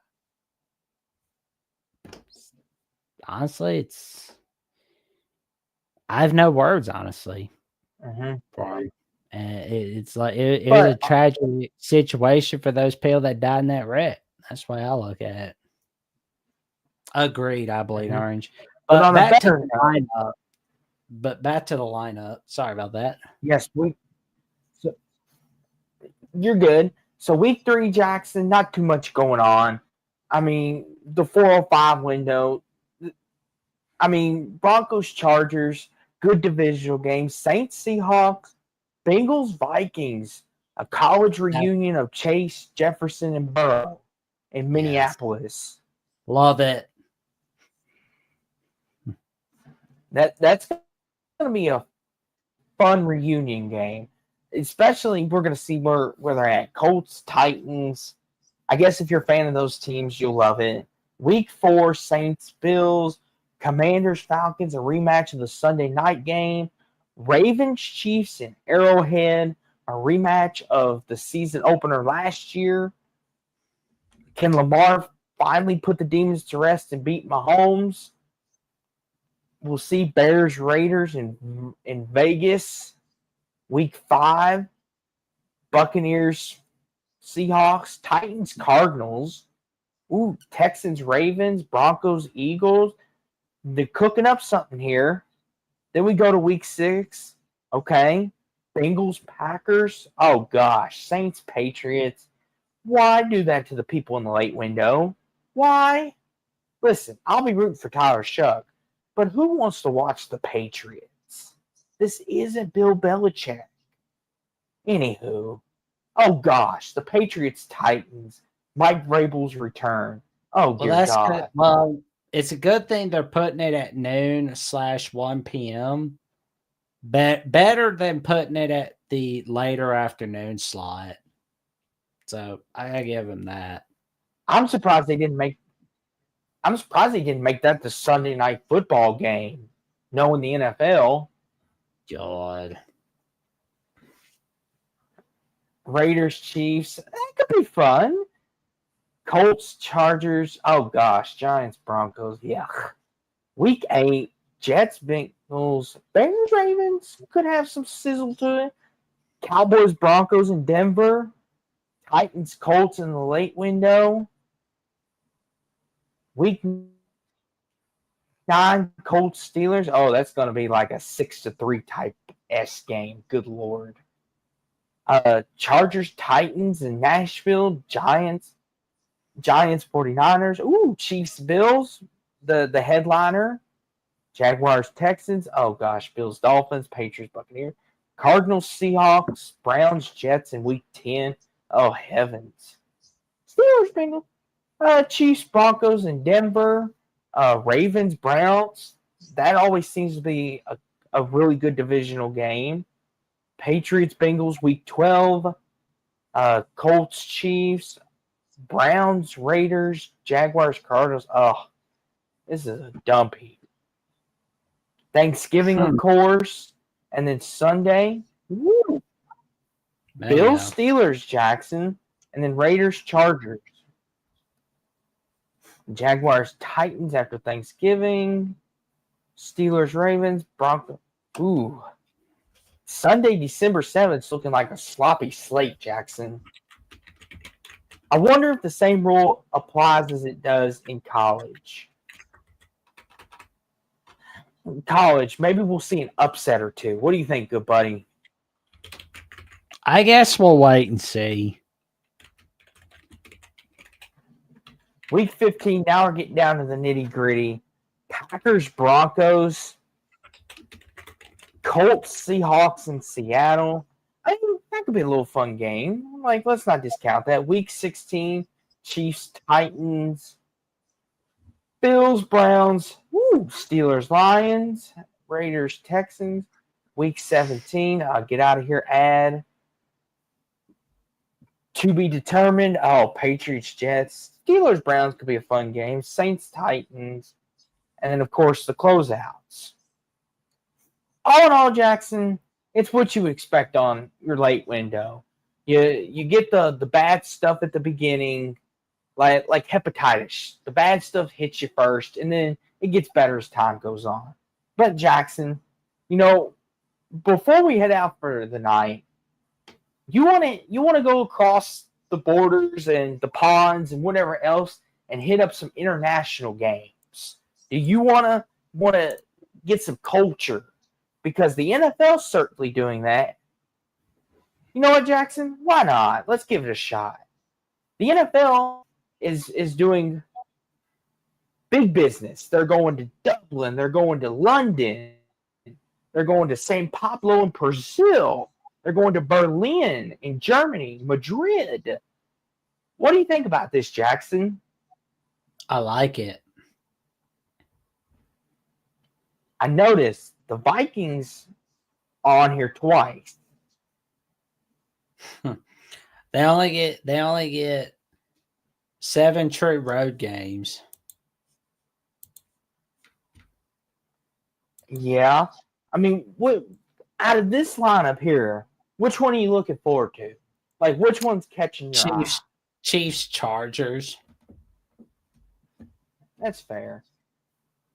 Speaker 2: honestly, I have no words, honestly, for him. And it's like it was a
Speaker 1: But
Speaker 2: tragic situation for those people that died in that wreck. That's the way I look at it. Agreed, I bleed
Speaker 1: mhm.
Speaker 2: orange.
Speaker 1: But
Speaker 2: But
Speaker 1: on a
Speaker 2: back to
Speaker 1: better
Speaker 2: the
Speaker 1: note,
Speaker 2: lineup. But back to the lineup. Sorry about that.
Speaker 1: yes, so you're good. So week 3, Jackson, not too much going on. I mean, the 405 window. I mean, Broncos, Chargers, good divisional game. Saints, Seahawks, Bengals, Vikings, a college
Speaker 2: That-
Speaker 1: reunion of Chase, Jefferson, and Burrow in
Speaker 2: yes.
Speaker 1: Minneapolis.
Speaker 2: Love it.
Speaker 1: That's going to be a fun reunion game. Especially, we're going to see where they're at. Colts, Titans. I guess if you're a fan of those teams, you'll love it. Week 4, Saints, Bills, Commanders, Falcons, a rematch of the Sunday night game. Ravens, Chiefs, and Arrowhead, a rematch of the season opener last year. Can Lamar finally put the demons to rest and beat Mahomes? We'll see Bears, Raiders in Vegas. Week 5, Buccaneers, Seahawks, Titans, Cardinals. Ooh, Texans, Ravens, Broncos, Eagles. They're cooking up something here. Then we go to week 6. Okay. Bengals, Packers. Oh, gosh. Saints, Patriots. Why do that to the people in the late window? Why? Listen, I'll be rooting for Tyler Shuck, but who wants to watch the Patriots? This isn't Bill Belichick. Anywho, oh gosh, the Patriots Titans, Mike Vrabel's return. Oh
Speaker 2: Well,
Speaker 1: dear
Speaker 2: that's good.
Speaker 1: God.
Speaker 2: Well, it's a good thing they're putting it at noon/1 p.m. Better than putting it at the later afternoon slot. So I gotta give him that.
Speaker 1: I'm surprised they didn't make I'm surprised they didn't make that the Sunday night football game, knowing the NFL.
Speaker 2: God.
Speaker 1: Raiders, Chiefs, that could be fun. Colts, Chargers, oh gosh, Giants, Broncos, yeah. Week 8, Jets, Bengals, Bears, Ravens could have some sizzle to it. Cowboys, Broncos in Denver. Titans, Colts in the late window. Week 9, Colts, Steelers. Oh, that's going to be like a 6-3 type S game. Good Lord. Chargers, Titans in Nashville. Giants, 49ers. Ooh, Chiefs, Bills, the headliner. Jaguars, Texans. Oh gosh, Bills, Dolphins, Patriots, Buccaneers. Cardinals, Seahawks, Browns, Jets in week 10. Oh heavens. Steelers, Bengals. Chiefs, Broncos in Denver. Ravens, Browns. That always seems to be a really good divisional game. Patriots, Bengals, week 12. Colts, Chiefs. Browns, Raiders, Jaguars, Cardinals. Oh, this is a dumpy. Thanksgiving, of course. And then Sunday. Woo, Bills, Steelers, Jackson. And then Raiders, Chargers. Jaguars, Titans after Thanksgiving. Steelers, Ravens, Broncos. Ooh. Sunday, December 7th is looking like a sloppy slate, Jackson. I wonder if the same rule applies as it does in college. In college, maybe we'll see an upset or two. What do you think, good buddy?
Speaker 2: I guess we'll wait and see.
Speaker 1: Week 15, now we're getting down to the nitty gritty. Packers, Broncos, Colts, Seahawks in Seattle. I think that could be a little fun game. Like, let's not discount that. Week 16, Chiefs, Titans, Bills, Browns, Steelers, Lions, Raiders, Texans. Week 17, get out of here, ad. To be determined. Oh, Patriots, Jets. Steelers, Browns could be a fun game. Saints, Titans. And then, of course, the closeouts. All in all, Jackson, it's what you expect on your late window. You get the bad stuff at the beginning, like hepatitis. The bad stuff hits you first, and then it gets better as time goes on. But Jackson, before we head out for the night, you want to go across the borders and the ponds and whatever else and hit up some international games. Do you want to get some culture? Because the NFL's certainly doing that. You know what, Jackson? Why not? Let's give it a shot. The NFL is doing big business. They're going to Dublin. They're going to London. They're going to St. Pablo in Brazil. They're going to Berlin in Germany, Madrid. What do you think about this, Jackson?
Speaker 2: I like it.
Speaker 1: I noticed the Vikings are on here twice.
Speaker 2: They only get 7 true road games.
Speaker 1: Yeah. I mean, out of this lineup here, which one are you looking forward to? Like, which one's catching your eye?
Speaker 2: Chiefs, Chargers.
Speaker 1: That's fair.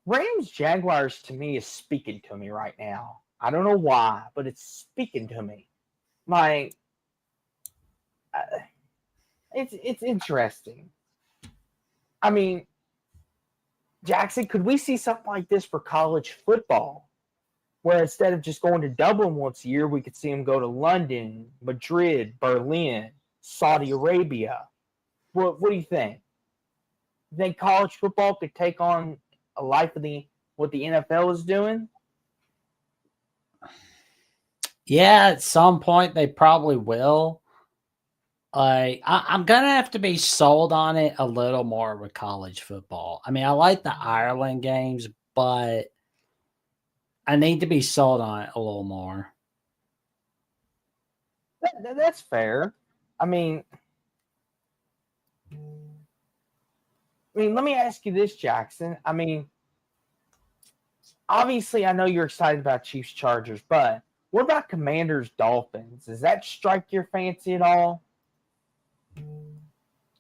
Speaker 1: Rams, Jaguars, to me, is speaking to me right now. I don't know why, but it's speaking to me. Like, it's interesting. I mean, Jackson, could we see something like this for college football? Where instead of just going to Dublin once a year, we could see them go to London, Madrid, Berlin, Saudi Arabia. What do you think? You think college football could take on a life of what the NFL is doing?
Speaker 2: Yeah, at some point they probably will. I'm gonna have to be sold on it a little more with college football. I mean, I like the Ireland games, but I need to be sold on it a little more.
Speaker 1: That's fair. I mean, let me ask you this, Jackson. I mean, obviously, I know you're excited about Chiefs Chargers, but what about Commanders Dolphins? Does that strike your fancy at all?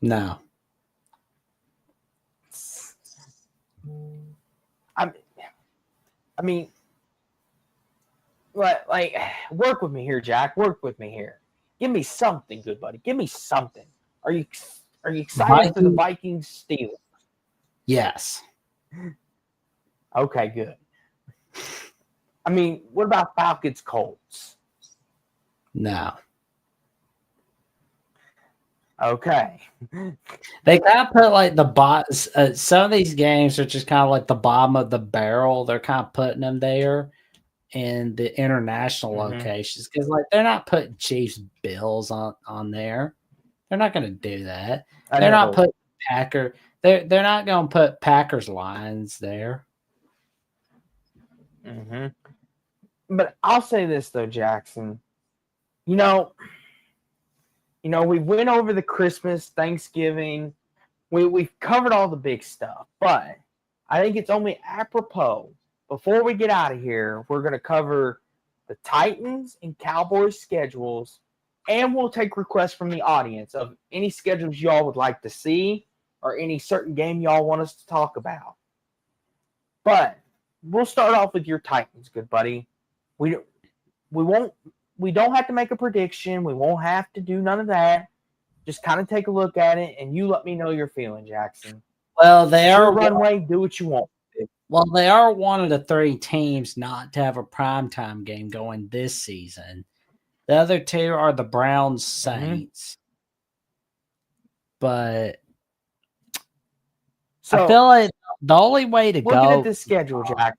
Speaker 2: No.
Speaker 1: I mean, like, work with me here, Jack. Work with me here. Give me something, good buddy. Give me something. Are you excited for the Vikings Steelers?
Speaker 2: Yes.
Speaker 1: Okay, good. I mean, what about Falcons Colts?
Speaker 2: No.
Speaker 1: Okay.
Speaker 2: They kind of put like some of these games are just kind of like the bottom of the barrel. They're kind of putting them there in the international locations because like they're not putting Chiefs Bills on there. They're not going to do that. They're not putting Packer. They're not going to put Packers Lions there.
Speaker 1: Mm-hmm. But I'll say this though, Jackson. We went over the Christmas, Thanksgiving. We've covered all the big stuff, but I think it's only apropos. Before we get out of here, we're going to cover the Titans and Cowboys schedules, and we'll take requests from the audience of any schedules y'all would like to see or any certain game y'all want us to talk about. But we'll start off with your Titans, good buddy. We don't have to make a prediction. We won't have to do none of that. Just kind of take a look at it, and you let me know your feeling, Jackson.
Speaker 2: Well, they are
Speaker 1: runway. Do what you want.
Speaker 2: Well, they are one of the 3 teams not to have a primetime game going this season. The other 2 are the Browns, Saints. But I feel like the only way to go.
Speaker 1: Looking at this schedule, Jack.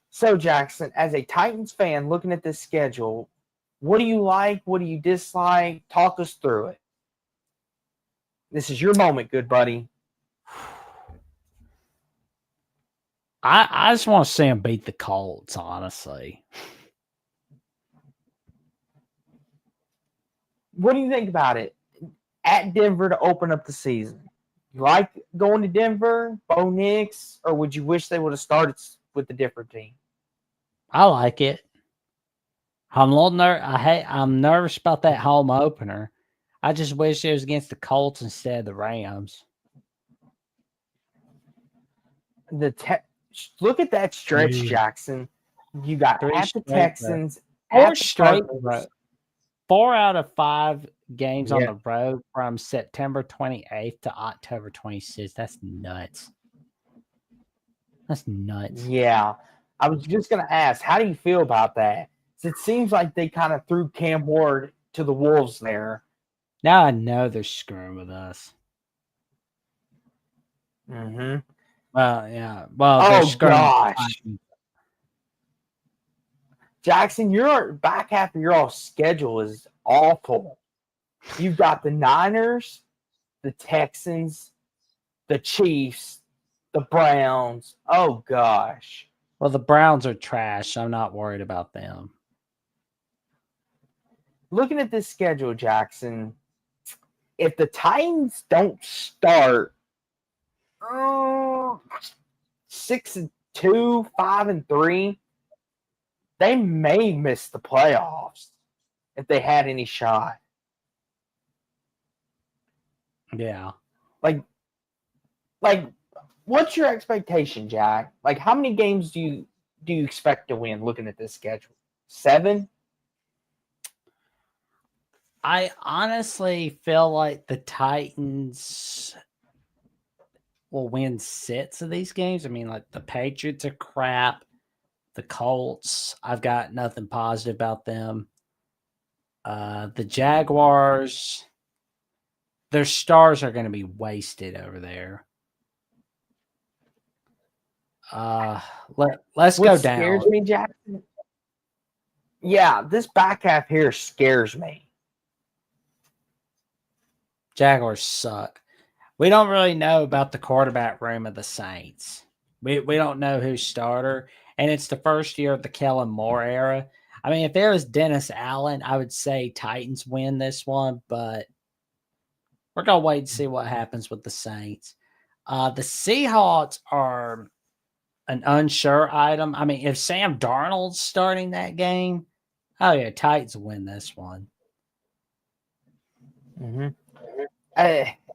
Speaker 1: So, Jackson, as a Titans fan, looking at this schedule, what do you like? What do you dislike? Talk us through it. This is your moment, good buddy.
Speaker 2: I just want to see them beat the Colts, honestly.
Speaker 1: What do you think about it? At Denver to open up the season. You like going to Denver, Bo Nix, or would you wish they would have started with a different team?
Speaker 2: I like it. I'm a little I'm nervous about that home opener. I just wish it was against the Colts instead of the Rams.
Speaker 1: Look at that stretch,
Speaker 2: Dude.
Speaker 1: Jackson. You got
Speaker 2: 3
Speaker 1: at the
Speaker 2: straight, bro.
Speaker 1: Texans,
Speaker 2: 4
Speaker 1: at the
Speaker 2: straight, bro.
Speaker 1: Cardinals.
Speaker 2: 4 out of 5 games on
Speaker 1: Yeah,
Speaker 2: the road from September 28th to October 26th. That's nuts. That's nuts.
Speaker 1: yeah. I was just gonna ask, how do you feel about that? It seems like they kind of threw Cam Ward to the wolves there.
Speaker 2: Now I know they're screwing with us.
Speaker 1: Mm-hmm.
Speaker 2: Well, yeah. Well, they're
Speaker 1: Oh
Speaker 2: screwing with the
Speaker 1: gosh,
Speaker 2: Titans.
Speaker 1: Jackson, your back half of your all schedule is awful. You've got the Niners, the Texans, the Chiefs, the Browns. Oh gosh.
Speaker 2: Well, the Browns are trash. I'm not worried about them.
Speaker 1: Looking at this schedule, Jackson, if the Titans don't start 6-2, 5-3, they may miss the playoffs if they had any shot.
Speaker 2: Yeah.
Speaker 1: Like, what's your expectation, Jack? Like, how many games do you expect to win? Looking at this schedule, 7.
Speaker 2: I honestly feel like the Titans will win 6 of these games. I mean, like the Patriots are crap. The Colts, I've got nothing positive about them. The Jaguars, their stars are going to be wasted over there. Let's
Speaker 1: What
Speaker 2: go
Speaker 1: scares
Speaker 2: down.
Speaker 1: me, Jackson? Yeah, this back half here scares me.
Speaker 2: Jaguars suck. We don't really know about the quarterback room of the Saints. We don't know who's starter, and it's the first year of the Kellen Moore era. I mean, if there was Dennis Allen, I would say Titans win this one, but we're gonna wait to see what happens with the Saints. The Seahawks are an unsure item. I mean, if Sam Darnold's starting that game, oh yeah, Titans win this one.
Speaker 1: Mm-hmm.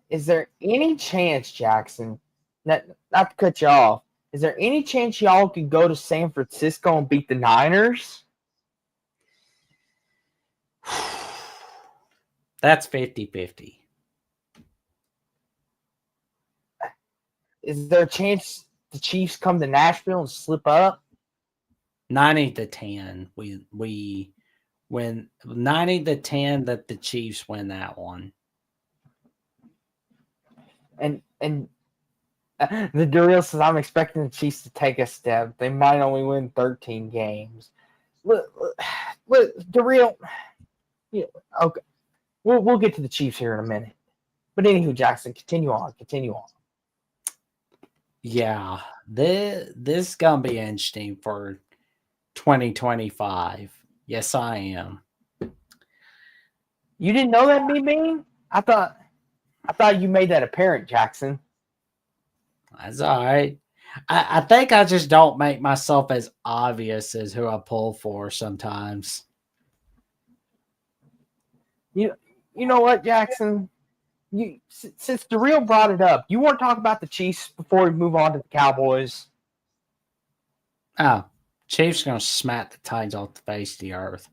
Speaker 1: Is there any chance, Jackson, not to cut you off, is there any chance y'all could go to San Francisco and beat the Niners?
Speaker 2: That's 50-50.
Speaker 1: Is there a chance the Chiefs come to Nashville and slip up?
Speaker 2: 90-10. We win 90-10 that the Chiefs win that one.
Speaker 1: And the Darrell says, I'm expecting the Chiefs to take a step. They might only win 13 games. Look, Darrell, yeah, okay. We'll get to the Chiefs here in a minute. But anywho, Jackson, continue on.
Speaker 2: Yeah, this is gonna be interesting for 2025. Yes, I am.
Speaker 1: You didn't know that, mean? I thought you made that apparent, Jackson.
Speaker 2: That's all right. I think I just don't make myself as obvious as who I pull for sometimes.
Speaker 1: You know what, Jackson? Since Darrell brought it up, you want to talk about the Chiefs before we move on to the Cowboys?
Speaker 2: Oh, Chiefs gonna smack the Titans off the face of the earth.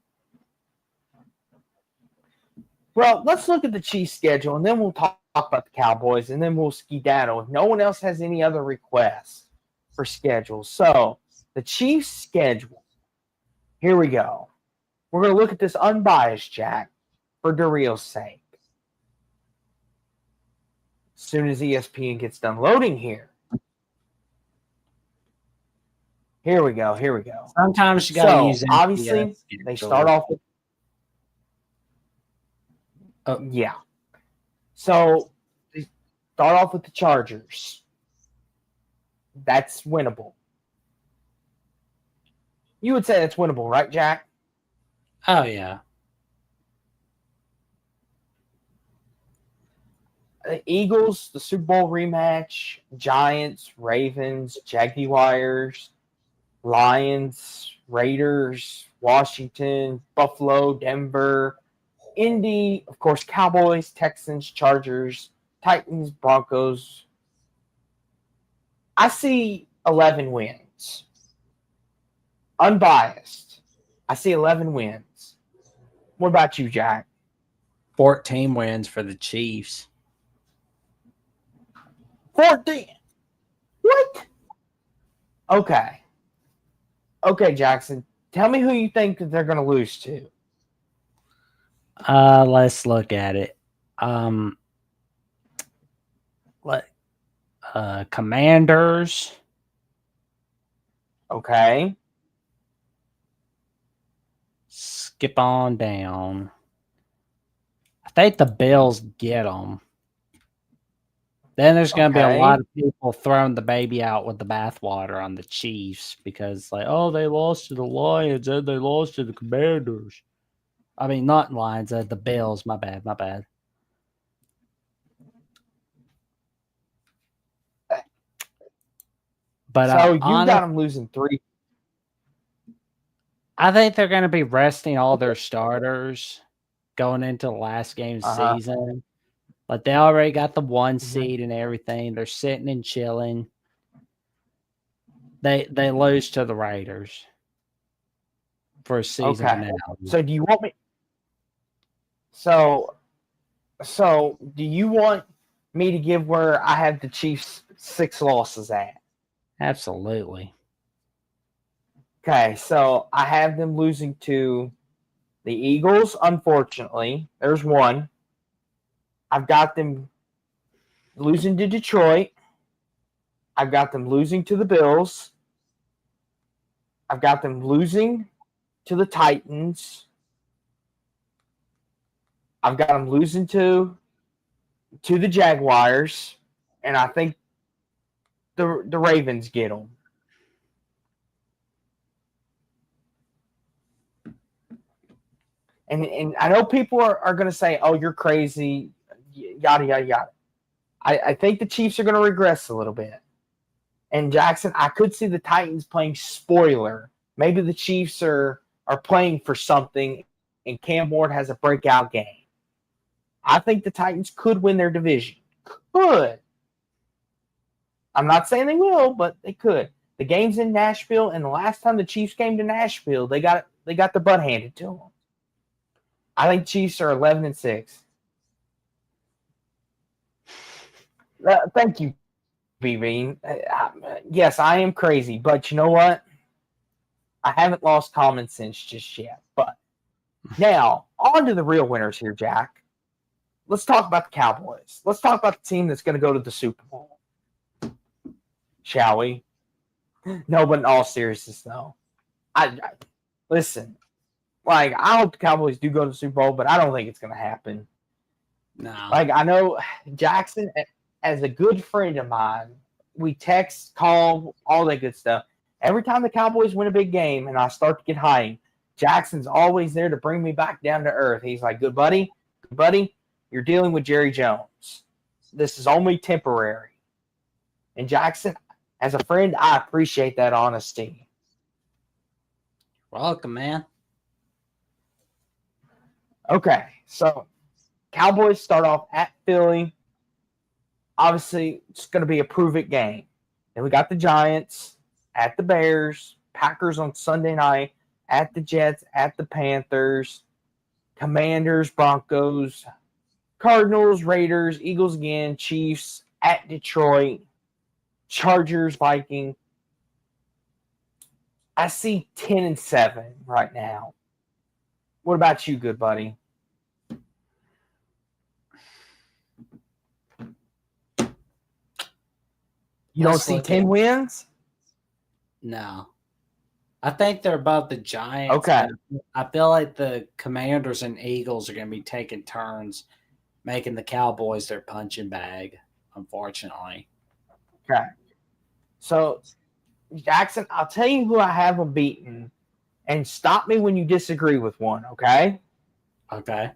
Speaker 1: Well, let's look at the Chiefs schedule, and then we'll talk about the Cowboys, and then we'll skedaddle if no one else has any other requests for schedules. So, the Chiefs schedule. Here we go. We're going to look at this unbiased, Jack, for Darrell's sake. As soon as ESPN gets done loading here. Here we go.
Speaker 2: Sometimes you gotta use
Speaker 1: obviously, they start off with yeah. So they start off with the Chargers. That's winnable. You would say that's winnable, right, Jack?
Speaker 2: Oh yeah.
Speaker 1: Eagles, the Super Bowl rematch, Giants, Ravens, Jaguars. Lions, Raiders, Washington, Buffalo, Denver, Indy, of course, Cowboys, Texans, Chargers, Titans, Broncos. I see 11 wins. Unbiased. I see 11 wins. What about you, Jack?
Speaker 2: 14 wins for the Chiefs.
Speaker 1: 14. What? Okay. Okay, Jackson. Tell me who you think that they're going to lose to.
Speaker 2: Let's look at it. Let Commanders.
Speaker 1: Okay.
Speaker 2: Skip on down. I think the Bills get them. Then there's going to be a lot of people throwing the baby out with the bathwater on the Chiefs because, like, oh, they lost to the Lions and they lost to the Commanders. I mean, not Lions, the Bills. My bad. But
Speaker 1: so you got them losing 3.
Speaker 2: I think they're going to be resting all their starters going into the last game of the season. Like they already got the 1 seed and everything. They're sitting and chilling. They lose to the Raiders for a season finale.
Speaker 1: So do you want me? So do you want me to give where I have the Chiefs 6 losses at?
Speaker 2: Absolutely.
Speaker 1: Okay, so I have them losing to the Eagles, unfortunately. There's 1. I've got them losing to Detroit. I've got them losing to the Bills. I've got them losing to the Titans. I've got them losing to the Jaguars. And I think the Ravens get them. And I know people are going to say, oh, you're crazy, yada, yada, yada. I think the Chiefs are going to regress a little bit. And Jackson, I could see the Titans playing spoiler. Maybe the Chiefs are playing for something and Cam Ward has a breakout game. I think the Titans could win their division. Could. I'm not saying they will, but they could. The game's in Nashville, and the last time the Chiefs came to Nashville, they got their butt handed to them. I think Chiefs are 11-6. Thank you, B-Bean. Yes, I am crazy, but you know what? I haven't lost common sense just yet. But now, on to the real winners here, Jack. Let's talk about the Cowboys. Let's talk about the team that's going to go to the Super Bowl. Shall we? No, but in all seriousness, though. I listen. Like, I hope the Cowboys do go to the Super Bowl, but I don't think it's going to happen.
Speaker 2: No.
Speaker 1: Like, I know Jackson, as a good friend of mine, we text, call, all that good stuff. Every time the Cowboys win a big game and I start to get hyped, Jackson's always there to bring me back down to earth. He's like, good buddy, you're dealing with Jerry Jones. This is only temporary. And Jackson, as a friend, I appreciate that honesty.
Speaker 2: Welcome, man.
Speaker 1: Okay, so Cowboys start off at Philly. Obviously, it's going to be a prove-it game. Then we got the Giants at the Bears, Packers on Sunday night, at the Jets, at the Panthers, Commanders, Broncos, Cardinals, Raiders, Eagles again, Chiefs, at Detroit, Chargers, Vikings. I see 10-7 right now. What about you, good buddy? You don't see 10 wins?
Speaker 2: No. I think they're above the Giants.
Speaker 1: Okay.
Speaker 2: I feel like the Commanders and Eagles are going to be taking turns making the Cowboys their punching bag, unfortunately.
Speaker 1: Okay. So, Jackson, I'll tell you who I have them beaten, and stop me when you disagree with one, okay?
Speaker 2: Okay.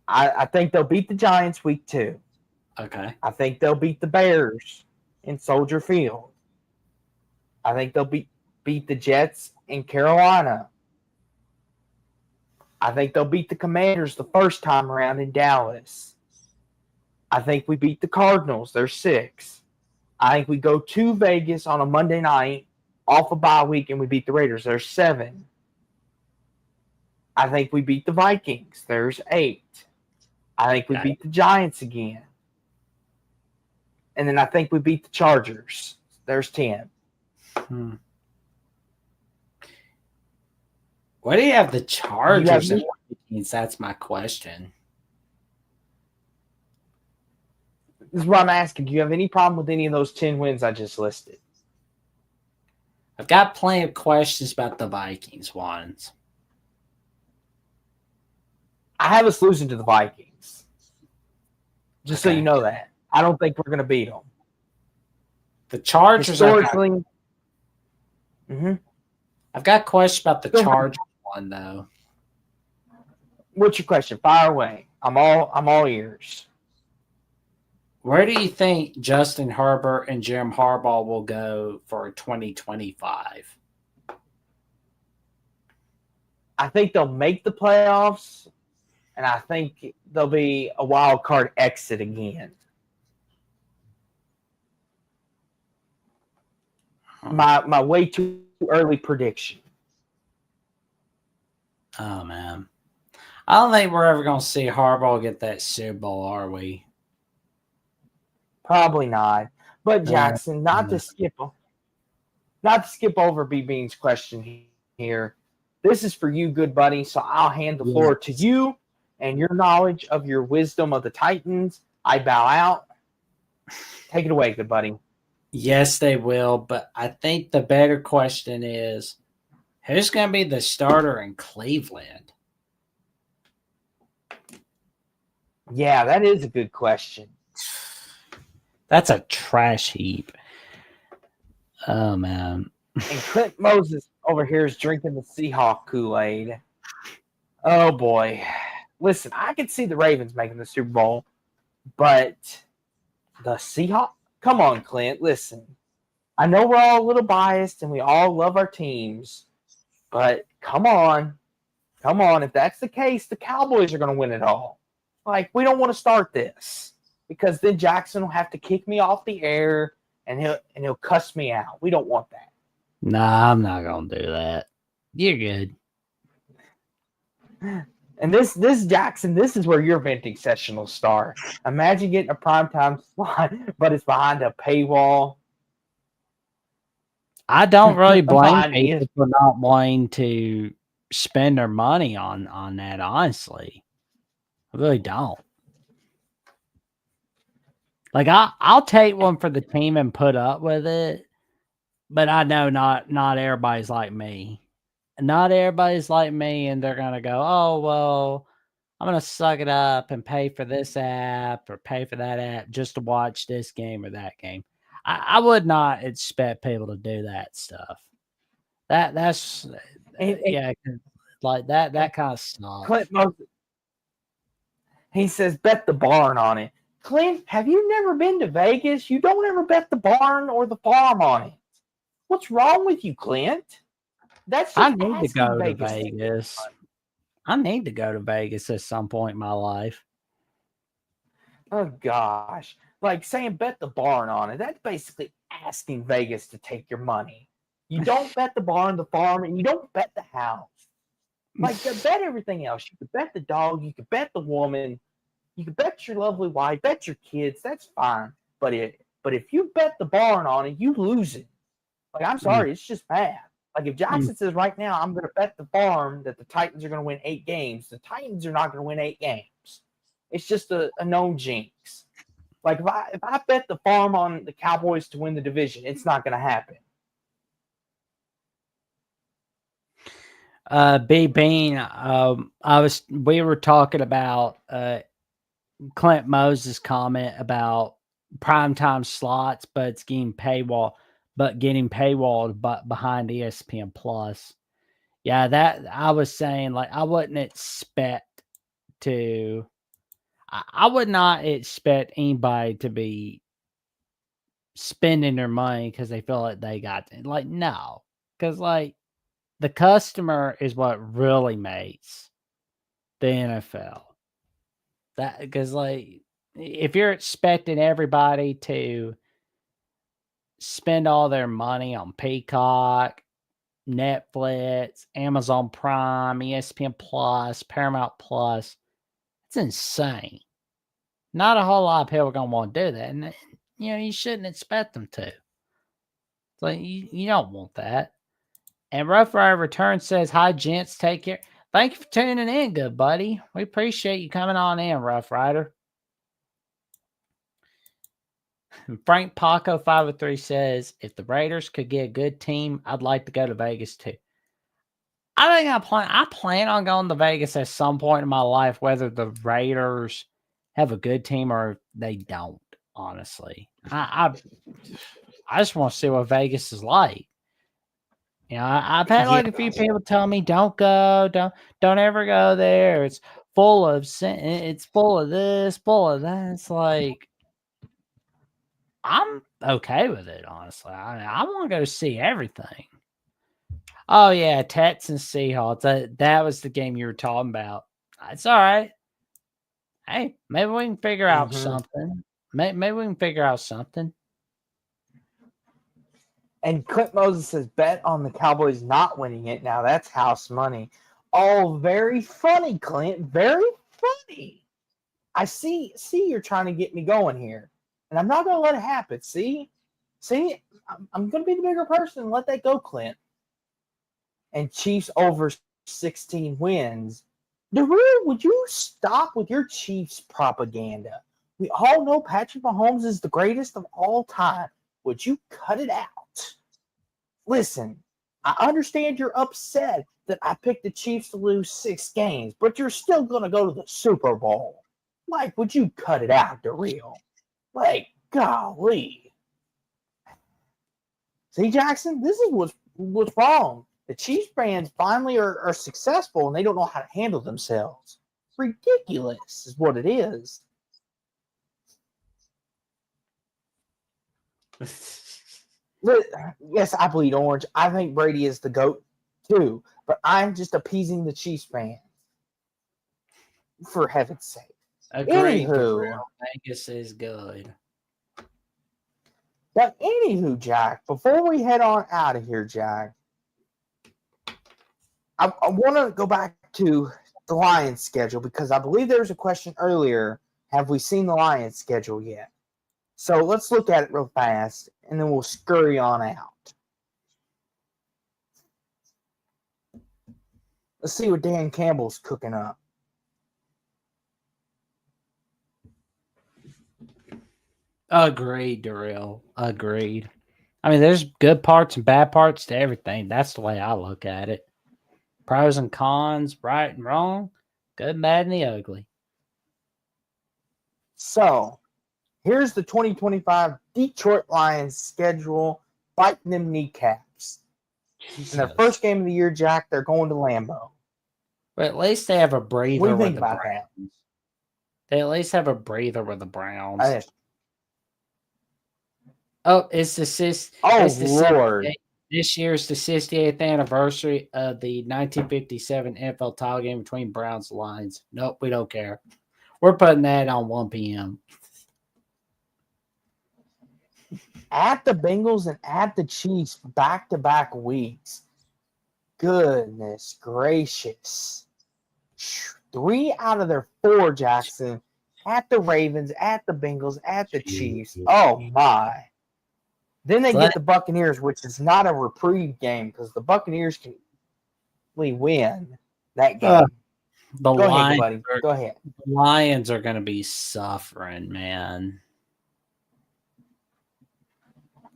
Speaker 1: I think they'll beat the Giants week 2.
Speaker 2: Okay.
Speaker 1: I think they'll beat the Bears in Soldier Field. I think they'll beat the Jets in Carolina. I think they'll beat the Commanders the first time around in Dallas. I think we beat the Cardinals. They're 6. I think we go to Vegas on a Monday night off a bye week and we beat the Raiders. There's 7. I think we beat the Vikings. There's 8. I think we beat the Giants again. And then I think we beat the Chargers. There's 10.
Speaker 2: Why do you have the Chargers? That's my question.
Speaker 1: This is what I'm asking. Do you have any problem with any of those 10 wins I just listed?
Speaker 2: I've got plenty of questions about the Vikings ones.
Speaker 1: I have us losing to the Vikings. Just so you know that. I don't think we're going to beat them.
Speaker 2: The Chargers
Speaker 1: historically.
Speaker 2: I've got a question about the Chargers one though.
Speaker 1: What's your question? Fire away. I'm all ears.
Speaker 2: Where do you think Justin Herbert and Jim Harbaugh will go for 2025?
Speaker 1: I think they'll make the playoffs, and I think there'll be a wild card exit again. My way too early prediction.
Speaker 2: Oh, man. I don't think we're ever going to see Harbaugh get that Super Bowl, are we?
Speaker 1: Probably not. But Jackson, not to skip over B Bean's question here. This is for you, good buddy. So I'll hand the floor to you and your knowledge of your wisdom of the Titans. I bow out. Take it away, good buddy.
Speaker 2: Yes, they will. But I think the better question is, who's going to be the starter in Cleveland?
Speaker 1: Yeah, that is a good question.
Speaker 2: That's a trash heap. Oh, man.
Speaker 1: And Clint Moses over here is drinking the Seahawk Kool-Aid. Oh, boy. Listen, I could see the Ravens making the Super Bowl, but the Seahawks? Come on, Clint. Listen, I know we're all a little biased and we all love our teams, but come on. Come on. If that's the case, the Cowboys are going to win it all. Like, we don't want to start this because then Jackson will have to kick me off the air and he'll cuss me out. We don't want that.
Speaker 2: Nah, I'm not going to do that. You're good.
Speaker 1: And this Jackson, this is where your venting session will start. Imagine getting a primetime slot, but it's behind a paywall.
Speaker 2: I don't really blame people for not wanting to spend their money on that, honestly. I really don't. Like, I'll take one for the team and put up with it, but I know not everybody's like me. Not everybody's like me, and they're going to go, oh, well, I'm going to suck it up and pay for this app or pay for that app just to watch this game or that game. I would not expect people to do that stuff. That's like that kind of stuff.
Speaker 1: Clint Moses, he says, bet the barn on it. Clint, have you never been to Vegas? You don't ever bet the barn or the farm on it. What's wrong with you, Clint?
Speaker 2: I need to go to Vegas. I need to go to Vegas at some point in my life.
Speaker 1: Oh, gosh. Like saying bet the barn on it. That's basically asking Vegas to take your money. You don't bet the barn, the farm, and you don't bet the house. Like, you bet everything else. You could bet the dog. You could bet the woman. You could bet your lovely wife, bet your kids. That's fine. But if you bet the barn on it, you lose it. Like, I'm sorry. It's just bad. Like, if Jackson says right now, I'm going to bet the farm that the Titans are going to win 8 games, the Titans are not going to win 8 games. It's just a known jinx. Like, if I bet the farm on the Cowboys to win the division, it's not going to happen.
Speaker 2: B Bean, we were talking about Clint Moses' comment about primetime slots, but it's getting paywalled behind ESPN Plus. Yeah, that I was saying, like, I wouldn't expect to. I would not expect anybody to be spending their money because they feel like they got it. Like, no. Because, like, the customer is what really makes the NFL. That because, like, if you're expecting everybody to spend all their money on Peacock, Netflix, Amazon Prime, ESPN Plus, Paramount Plus, it's insane. Not a whole lot of people are gonna want to do that, and you shouldn't expect them to. It's like you don't want that. And Rough Rider Return says, "Hi, gents, take care. Thank you for tuning in, good buddy. We appreciate you coming on in, Rough Rider." Frank Paco 503 says, "If the Raiders could get a good team, I'd like to go to Vegas too." I think I plan on going to Vegas at some point in my life, whether the Raiders have a good team or they don't. Honestly, I just want to see what Vegas is like. I've had like a few people tell me, "Don't go, don't ever go there. It's full of sin. It's full of this, full of that." It's like I'm okay with it, honestly. I want to go see everything. Oh yeah, Texans Seahawks. That was the game you were talking about. It's all right. Hey, maybe we can figure out something. Maybe we can figure out something.
Speaker 1: And Clint Moses says, bet on the Cowboys not winning it. Now that's house money. Oh, very funny, Clint. Very funny. I see you're trying to get me going here. And I'm not going to let it happen. See, I'm going to be the bigger person and let that go, Clint. And Chiefs over 16 wins. DeRue, would you stop with your Chiefs propaganda? We all know Patrick Mahomes is the greatest of all time. Would you cut it out? Listen, I understand you're upset that I picked the Chiefs to lose 6 games, but you're still going to go to the Super Bowl. Like, would you cut it out, DeRue? Like, golly. See, Jackson, this is what's wrong. The Chiefs fans finally are successful and they don't know how to handle themselves. Ridiculous is what it is. Yes, I bleed orange. I think Brady is the GOAT too, but I'm just appeasing the Chiefs fans. For heaven's sake.
Speaker 2: Agreed. Vegas is good.
Speaker 1: But anywho, Jack, before we head on out of here, Jack, I want to go back to the Lions schedule because I believe there was a question earlier. Have we seen the Lions schedule yet? So let's look at it real fast, and then we'll scurry on out. Let's see what Dan Campbell's cooking up.
Speaker 2: Agreed, Darrell. Agreed. I mean, there's good parts and bad parts to everything. That's the way I look at it. Pros and cons, right and wrong, good, bad, and the ugly.
Speaker 1: So, here's the 2025 Detroit Lions schedule, biting them kneecaps. Jesus. In their first game of the year, Jack, they're going to Lambeau.
Speaker 2: But at least they have a breather.
Speaker 1: What do you think about that?
Speaker 2: They at least have a breather with the Browns. Oh, it's the
Speaker 1: Lord.
Speaker 2: This year's the 68th anniversary of the 1957 NFL title game between Browns and Lions. Nope, we don't care. We're putting that on 1 p.m.
Speaker 1: At the Bengals and at the Chiefs back-to-back weeks. Goodness gracious. 3 out of their 4, Jackson. At the Ravens, at the Bengals, at the Chiefs. Oh, my. Then they get the Buccaneers, which is not a reprieve game because the Buccaneers can win that game. Go ahead, buddy. Go ahead.
Speaker 2: The Lions are going to be suffering, man.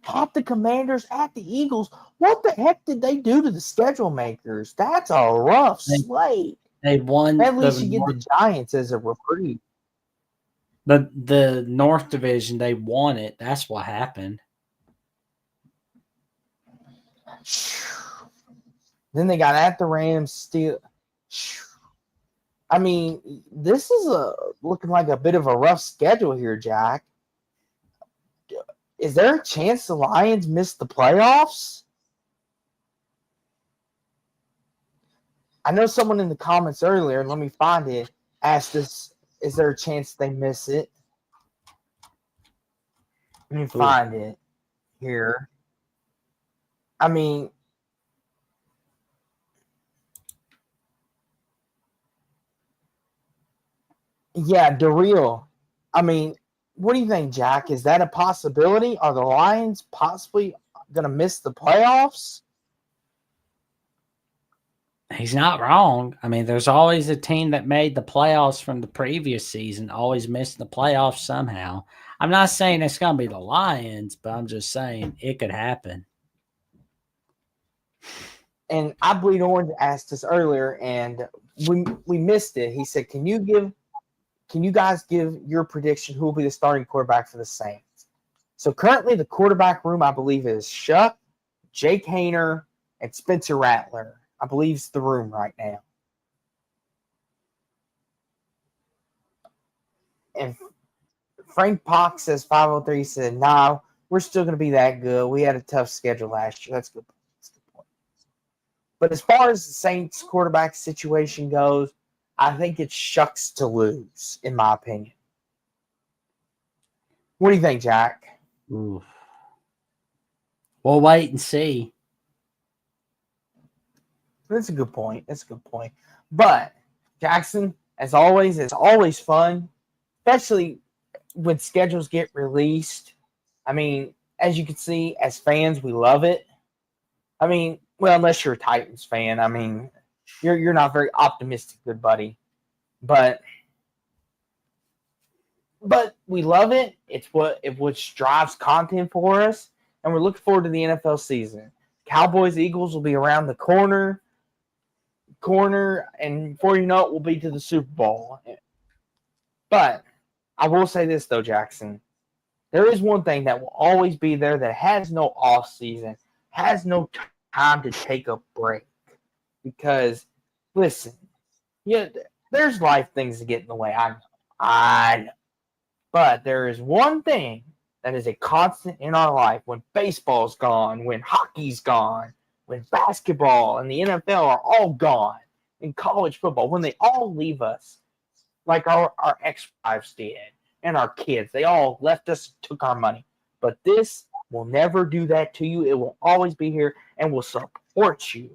Speaker 1: At the Commanders, at the Eagles. What the heck did they do to the schedule makers? That's a rough slate.
Speaker 2: They won.
Speaker 1: At least you get the Giants as a reprieve.
Speaker 2: The North Division, they won it. That's what happened.
Speaker 1: Then they got at the Rams still. I mean, this is looking like a bit of a rough schedule here, Jack. is there a chance the Lions miss the playoffs? I know someone in the comments earlier, let me find it, asked us, is there a chance they miss it? Let me find it here. I mean, yeah, Daryl. I mean, what do you think, Jack? Is that a possibility? Are the Lions possibly going to miss the playoffs?
Speaker 2: He's not wrong. I mean, there's always a team that made the playoffs from the previous season, always missed the playoffs somehow. I'm not saying it's going to be the Lions, but I'm just saying it could happen.
Speaker 1: And I Bleed Orange asked us earlier, and we missed it. He said, "Can you guys give your prediction who will be the starting quarterback for the Saints?" So currently, the quarterback room, I believe, is Shuck, Jake Hayner, and Spencer Rattler. I believe it's the room right now. And Frank Pox says 503 said, "Nah, we're still going to be that good. We had a tough schedule last year." That's good. Point. But as far as the Saints quarterback situation goes, I think it shucks to lose, in my opinion. What do you think, Jack?
Speaker 2: Ooh. We'll wait and see.
Speaker 1: That's a good point. But, Jackson, as always, it's always fun, especially when schedules get released. I mean, as you can see, as fans, we love it. I mean, well, unless you're a Titans fan. I mean, you're not very optimistic, good buddy. But we love it. It's what drives content for us, and we're looking forward to the NFL season. Cowboys Eagles will be around the corner, and before you know it, we'll be to the Super Bowl. But I will say this though, Jackson, there is one thing that will always be there that has no off season, has no time to take a break. Because listen, yeah, there's life things that get in the way. I know. But there is one thing that is a constant in our life when baseball's gone, when hockey's gone, when basketball and the NFL are all gone, in college football, when they all leave us, like our ex-wives did, and our kids. They all left us, took our money. But this will never do that to you. It will always be here and will support you.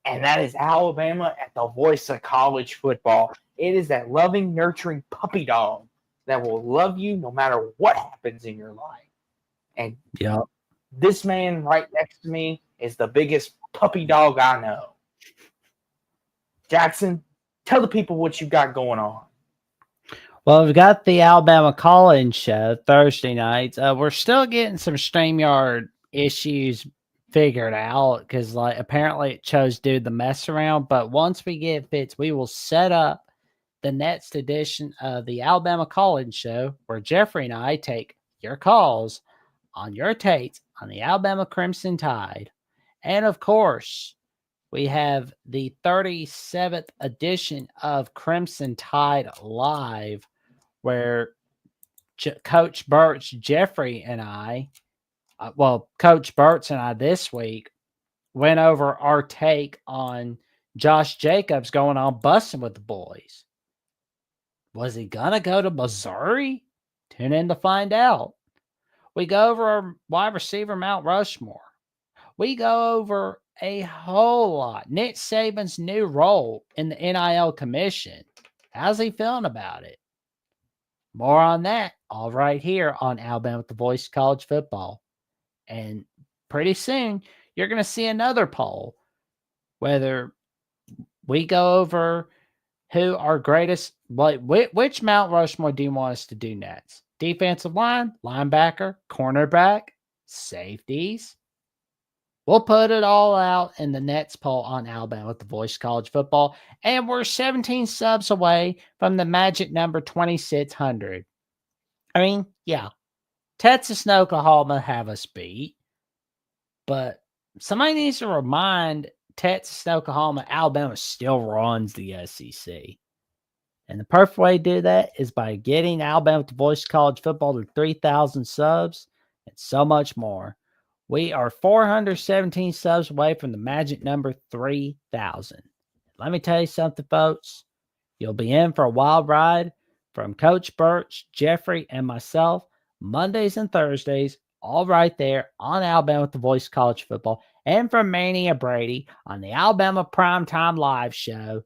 Speaker 1: And that is Alabama at the voice of college football. It is that loving, nurturing puppy dog that will love you no matter what happens in your life. And this man right next to me is the biggest puppy dog I know. Jackson, tell the people what you got going on.
Speaker 2: Well, we've got the Alabama call-in show Thursday nights. We're still getting some StreamYard issues figured out because, like, apparently it chose to do the mess around. But once we get it fixed, we will set up the next edition of the Alabama call-in show where Jeffrey and I take your calls on your takes on the Alabama Crimson Tide. And, of course, we have the 37th edition of Crimson Tide Live, where Coach Burt's Jeffrey and I, Coach Burt's and I this week went over our take on Josh Jacobs going on busting with the boys. Was he going to go to Missouri? Tune in to find out. We go over our wide receiver Mount Rushmore. We go over a whole lot. Nick Saban's new role in the NIL commission. How's he feeling about it? More on that all right here on Alabama with the Voice of College Football. And pretty soon, you're going to see another poll, whether we go over who our greatest, which Mount Rushmore do you want us to do next? Defensive line, linebacker, cornerback, safeties. We'll put it all out in the next poll on Alabama with the Voice of College Football. And we're 17 subs away from the magic number 2,600. I mean, yeah, Texas and Oklahoma have us beat. But somebody needs to remind Texas and Oklahoma, Alabama still runs the SEC. And the perfect way to do that is by getting Alabama with the Voice of College Football to 3,000 subs. so much more. We are 417 subs away from the magic number 3,000. Let me tell you something, folks. You'll be in for a wild ride from Coach Birch, Jeffrey, and myself, Mondays and Thursdays, all right there on Alabama with the Voice of College Football, and from Mania Brady on the Alabama Primetime Live Show,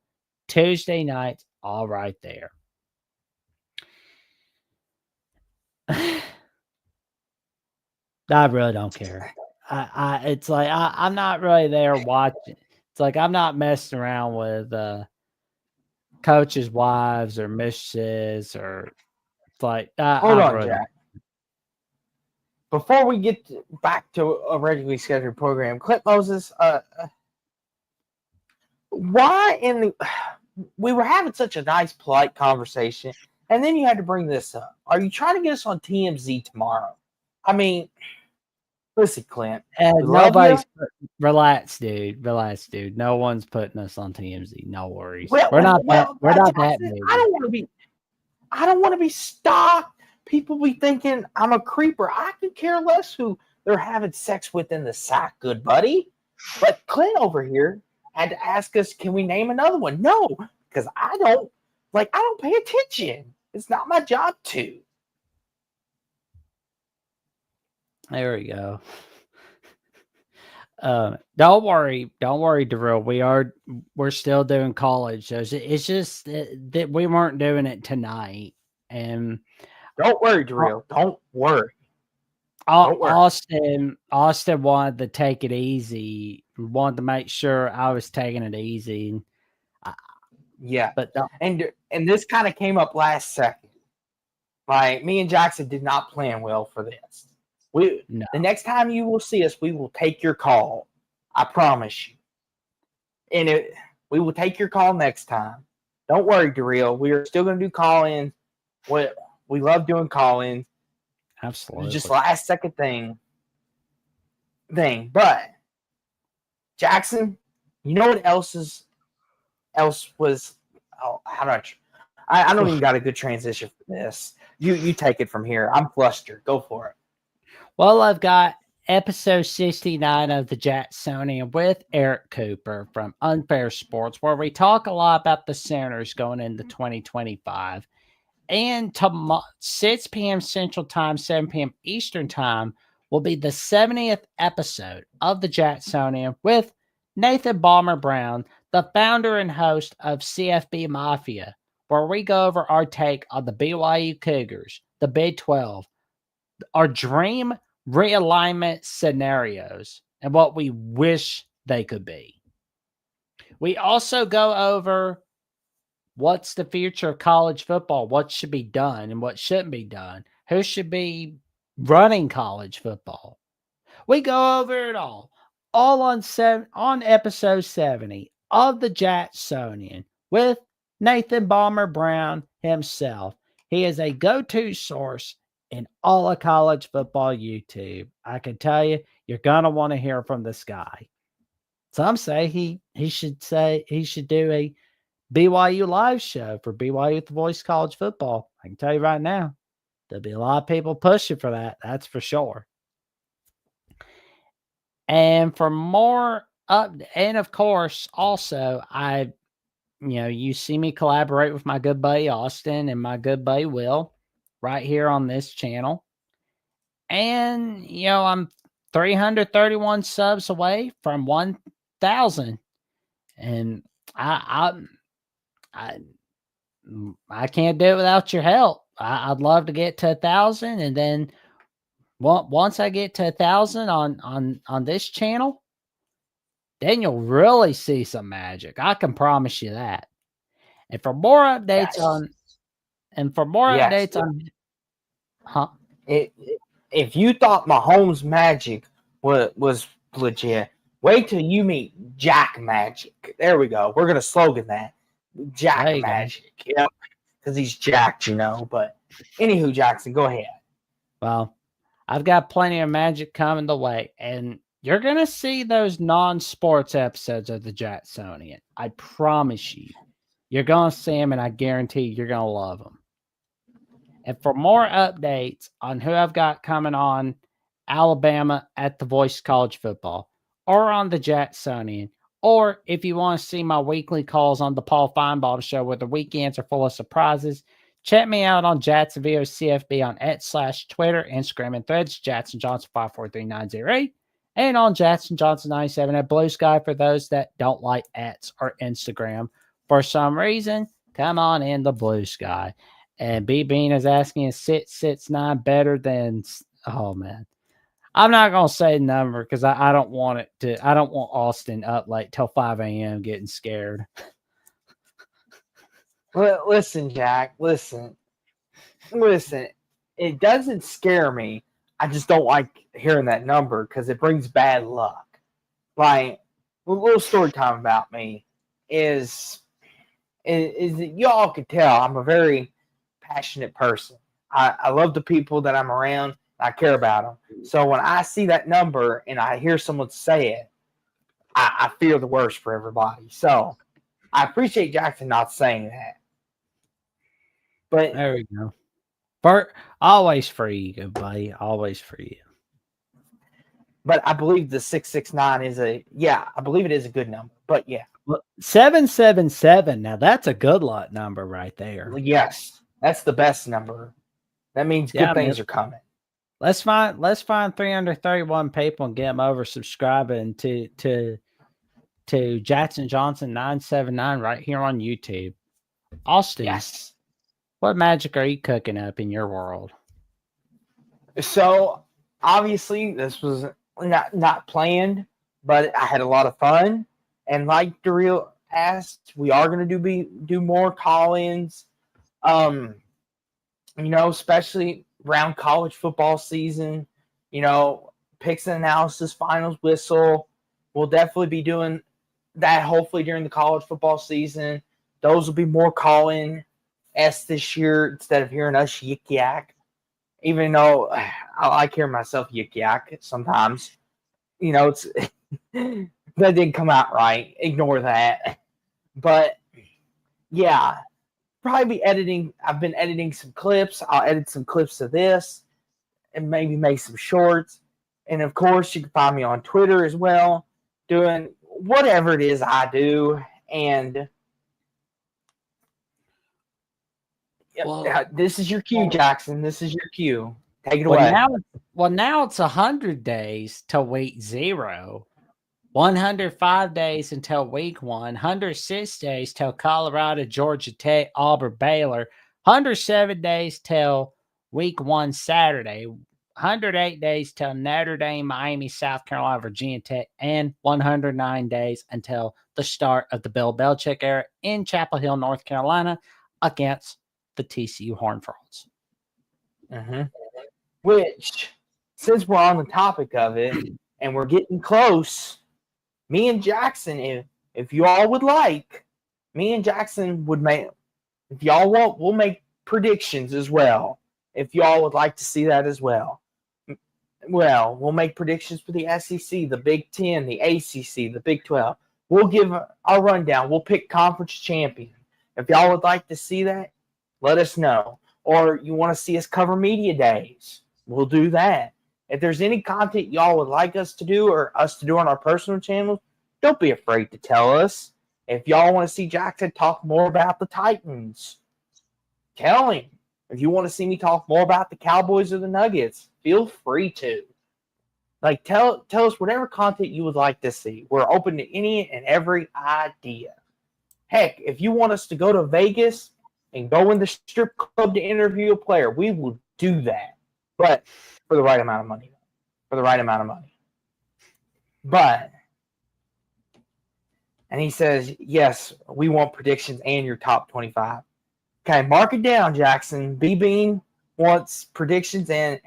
Speaker 2: Tuesday nights, all right there. I really don't care. It's like I'm not really there watching. It's like I'm not messing around with coaches' wives or mistresses or it's like
Speaker 1: Hold
Speaker 2: I
Speaker 1: on,
Speaker 2: really don't.
Speaker 1: Jack. Before we get back to a regularly scheduled program, Clint Moses, why in the we were having such a nice, polite conversation, and then you had to bring this up. Are you trying to get us on TMZ tomorrow? I mean, listen, Clint, we love you.
Speaker 2: Relax, dude. Relax, dude. No one's putting us on TMZ. No worries.
Speaker 1: Well,
Speaker 2: We're not that
Speaker 1: Jackson,
Speaker 2: big.
Speaker 1: I don't want to be stalked. People be thinking I'm a creeper. I could care less who they're having sex with in the sack, good buddy. But Clint over here had to ask us, can we name another one? No, because I don't pay attention. It's not my job to.
Speaker 2: There we go. Don't worry, Darrell. We're still doing college shows. It's just that we weren't doing it tonight, and
Speaker 1: Don't worry, Darrell. Don't worry. Don't worry.
Speaker 2: Austin wanted to take it easy. Wanted to make sure I was taking it easy.
Speaker 1: Yeah,
Speaker 2: but
Speaker 1: and this kind of came up last second. Like me and Jackson did not plan well for this. The next time you will see us, we will take your call. I promise you. And we will take your call next time. Don't worry, Darrell. We are still going to do call-ins. We love doing call-ins.
Speaker 2: Absolutely.
Speaker 1: Just last second thing. But Jackson, you know what else was? Oh, how do I don't even got a good transition for this. You take it from here. I'm flustered. Go for it.
Speaker 2: Well, I've got episode 69 of the Jacksonian with Eric Cooper from Unfair Sports, where we talk a lot about the Sooners going into 2025. And tomorrow, 6 p.m. Central Time, 7 p.m. Eastern Time, will be the 70th episode of the Jacksonian with Nathan Balmer Brown, the founder and host of CFB Mafia, where we go over our take on the BYU Cougars, the Big 12, our dream realignment scenarios, and what we wish they could be. We also go over what's the future of college football, what should be done and what shouldn't be done, who should be running college football. We go over it all on episode 70 of the Jacksonian with Nathan Balmer Brown himself. He is a go-to source in all of college football YouTube. I can tell you, you're going to want to hear from this guy. Some say he should do a BYU live show for BYU with the Voice of College Football. I can tell you right now, there'll be a lot of people pushing for that. That's for sure. And for more and of course, also you see me collaborate with my good buddy Austin and my good buddy Will right here on this channel. And I'm 331 subs away from 1,000, and I can't do it without your help. I'd love to get to 1,000, and then once I get to 1,000 on this channel, then you'll really see some magic. I can promise you that. And for more updates
Speaker 1: If you thought Mahomes magic was legit, wait till you meet Jack Magic. There we go. We're gonna slogan that. Jack Magic. Yeah, because he's jacked, But anywho, Jackson, go ahead.
Speaker 2: Well, I've got plenty of magic coming the way, and you're gonna see those non-sports episodes of the Jacksonian. I promise you, you're gonna see them, and I guarantee you're gonna love them. And for more updates on who I've got coming on Alabama at the Voice College Football, or on the Jacksonian. Or if you want to see my weekly calls on the Paul Feinbaum Show where the weekends are full of surprises, check me out on Jacksonville CFB on X/Twitter, Instagram, and Threads, Jackson Johnson 543908, and on Jackson Johnson 97 at Blue Sky for those that don't like X or Instagram for some reason. Come on in the Blue Sky. And B Bean is asking, is 669 better than? Oh man, I'm not gonna say the number because I don't want it to. I don't want Austin up like till 5 a.m. getting scared.
Speaker 1: Well, listen, Jack. Listen. It doesn't scare me. I just don't like hearing that number because it brings bad luck. Like, a little story time about me is that y'all can tell I'm a very passionate person. I love the people that I'm around. I care about them. So when I see that number and I hear someone say it, I fear the worst for everybody. So I appreciate Jackson not saying that. But
Speaker 2: there we go. Bert, always for you, buddy. Always for you.
Speaker 1: But I believe the 669 is I believe it is a good number. But yeah.
Speaker 2: 777. Now that's a good luck number right there.
Speaker 1: Yes, that's the best number. That means good things are coming.
Speaker 2: Let's find 331 people and get them over subscribing to Jackson Johnson 979 right here on YouTube. Austin,
Speaker 1: yes.
Speaker 2: What magic are you cooking up in your world?
Speaker 1: So obviously this was not planned, but I had a lot of fun. And like Daryl asked, we are going to do more call-ins. Especially around college football season. Picks and analysis, finals whistle. We'll definitely be doing that hopefully during the college football season. Those will be more call-in this year instead of hearing us yik yak. Even though I like hearing myself yik yak sometimes. It's that didn't come out right. Ignore that. But yeah, probably be editing. I've been editing some clips. I'll edit some clips of this and maybe make some shorts. And of course, you can find me on Twitter as well, doing whatever it is I do. And this is your cue, Jackson. This is your cue. Take it away.
Speaker 2: Now it's 100 days to week 0. 105 days until week 1, 106 days till Colorado, Georgia Tech, Auburn, Baylor, 107 days till week 1 Saturday, 108 days till Notre Dame, Miami, South Carolina, Virginia Tech, and 109 days until the start of the Bill Belichick era in Chapel Hill, North Carolina, against the TCU Horned Frogs.
Speaker 1: Mm-hmm. Which, since we're on the topic of it and we're getting close, me and Jackson, if you all would like, me and Jackson would make, if y'all want, we'll make predictions as well. If y'all would like to see that as well. Well, we'll make predictions for the SEC, the Big Ten, the ACC, the Big 12. We'll give our rundown. We'll pick conference champion. If y'all would like to see that, let us know. Or you want to see us cover media days, we'll do that. If there's any content y'all would like us to do or us to do on our personal channels, don't be afraid to tell us. If y'all want to see Jackson talk more about the Titans, tell him. If you want to see me talk more about the Cowboys or the Nuggets, feel free to. Like, tell us whatever content you would like to see. We're open to any and every idea. Heck, if you want us to go to Vegas and go in the strip club to interview a player, we will do that. But for the right amount of money. But, and he says, yes, we want predictions and your top 25. Okay, mark it down, Jackson. B-Bean wants predictions and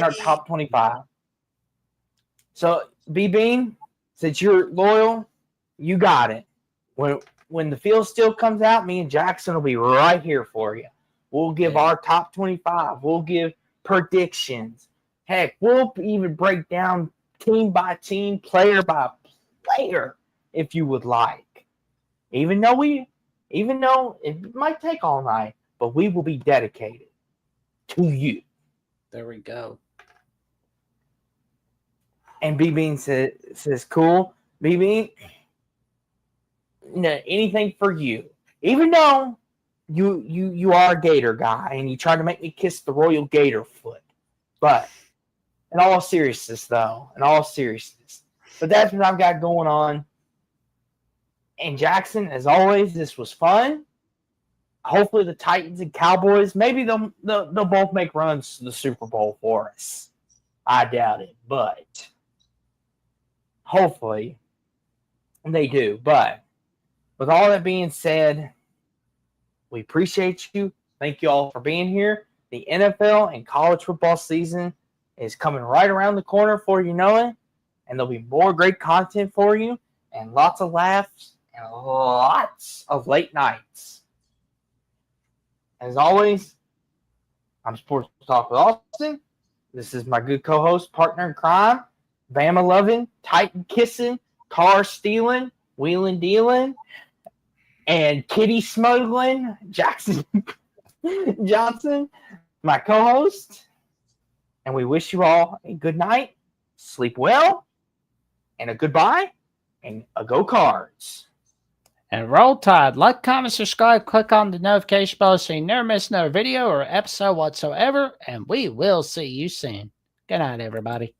Speaker 1: our top 25. So, B-Bean, since you're loyal, you got it. When the field still comes out, me and Jackson will be right here for you. We'll give our top 25. We'll give predictions. Heck, we'll even break down team by team, player by player, if you would like. Even though it might take all night, but we will be dedicated to you.
Speaker 2: There we go.
Speaker 1: And B Bean says, cool. B Bean, anything for you. Even though you are a Gator guy and you tried to make me kiss the royal Gator foot. But in all seriousness, but that's what I've got going on. And Jackson, as always, this was fun. Hopefully the Titans and Cowboys, maybe they'll both make runs to the Super Bowl for us. I doubt it, but hopefully they do. But with all that being said, we appreciate you. Thank you all for being here. The NFL and college football season is coming right around the corner for you know it. And there'll be more great content for you and lots of laughs and lots of late nights. As always, I'm Sports Talk with Austin. This is my good co-host, partner in crime, Bama loving, Titan kissing, car stealing, wheeling dealing, and kitty smuggling, Jackson Johnson, my co-host. And we wish you all a good night, sleep well, and a goodbye, and a go Cards.
Speaker 2: And roll tide. Like, comment, subscribe, click on the notification bell so you never miss another video or episode whatsoever. And we will see you soon. Good night, everybody.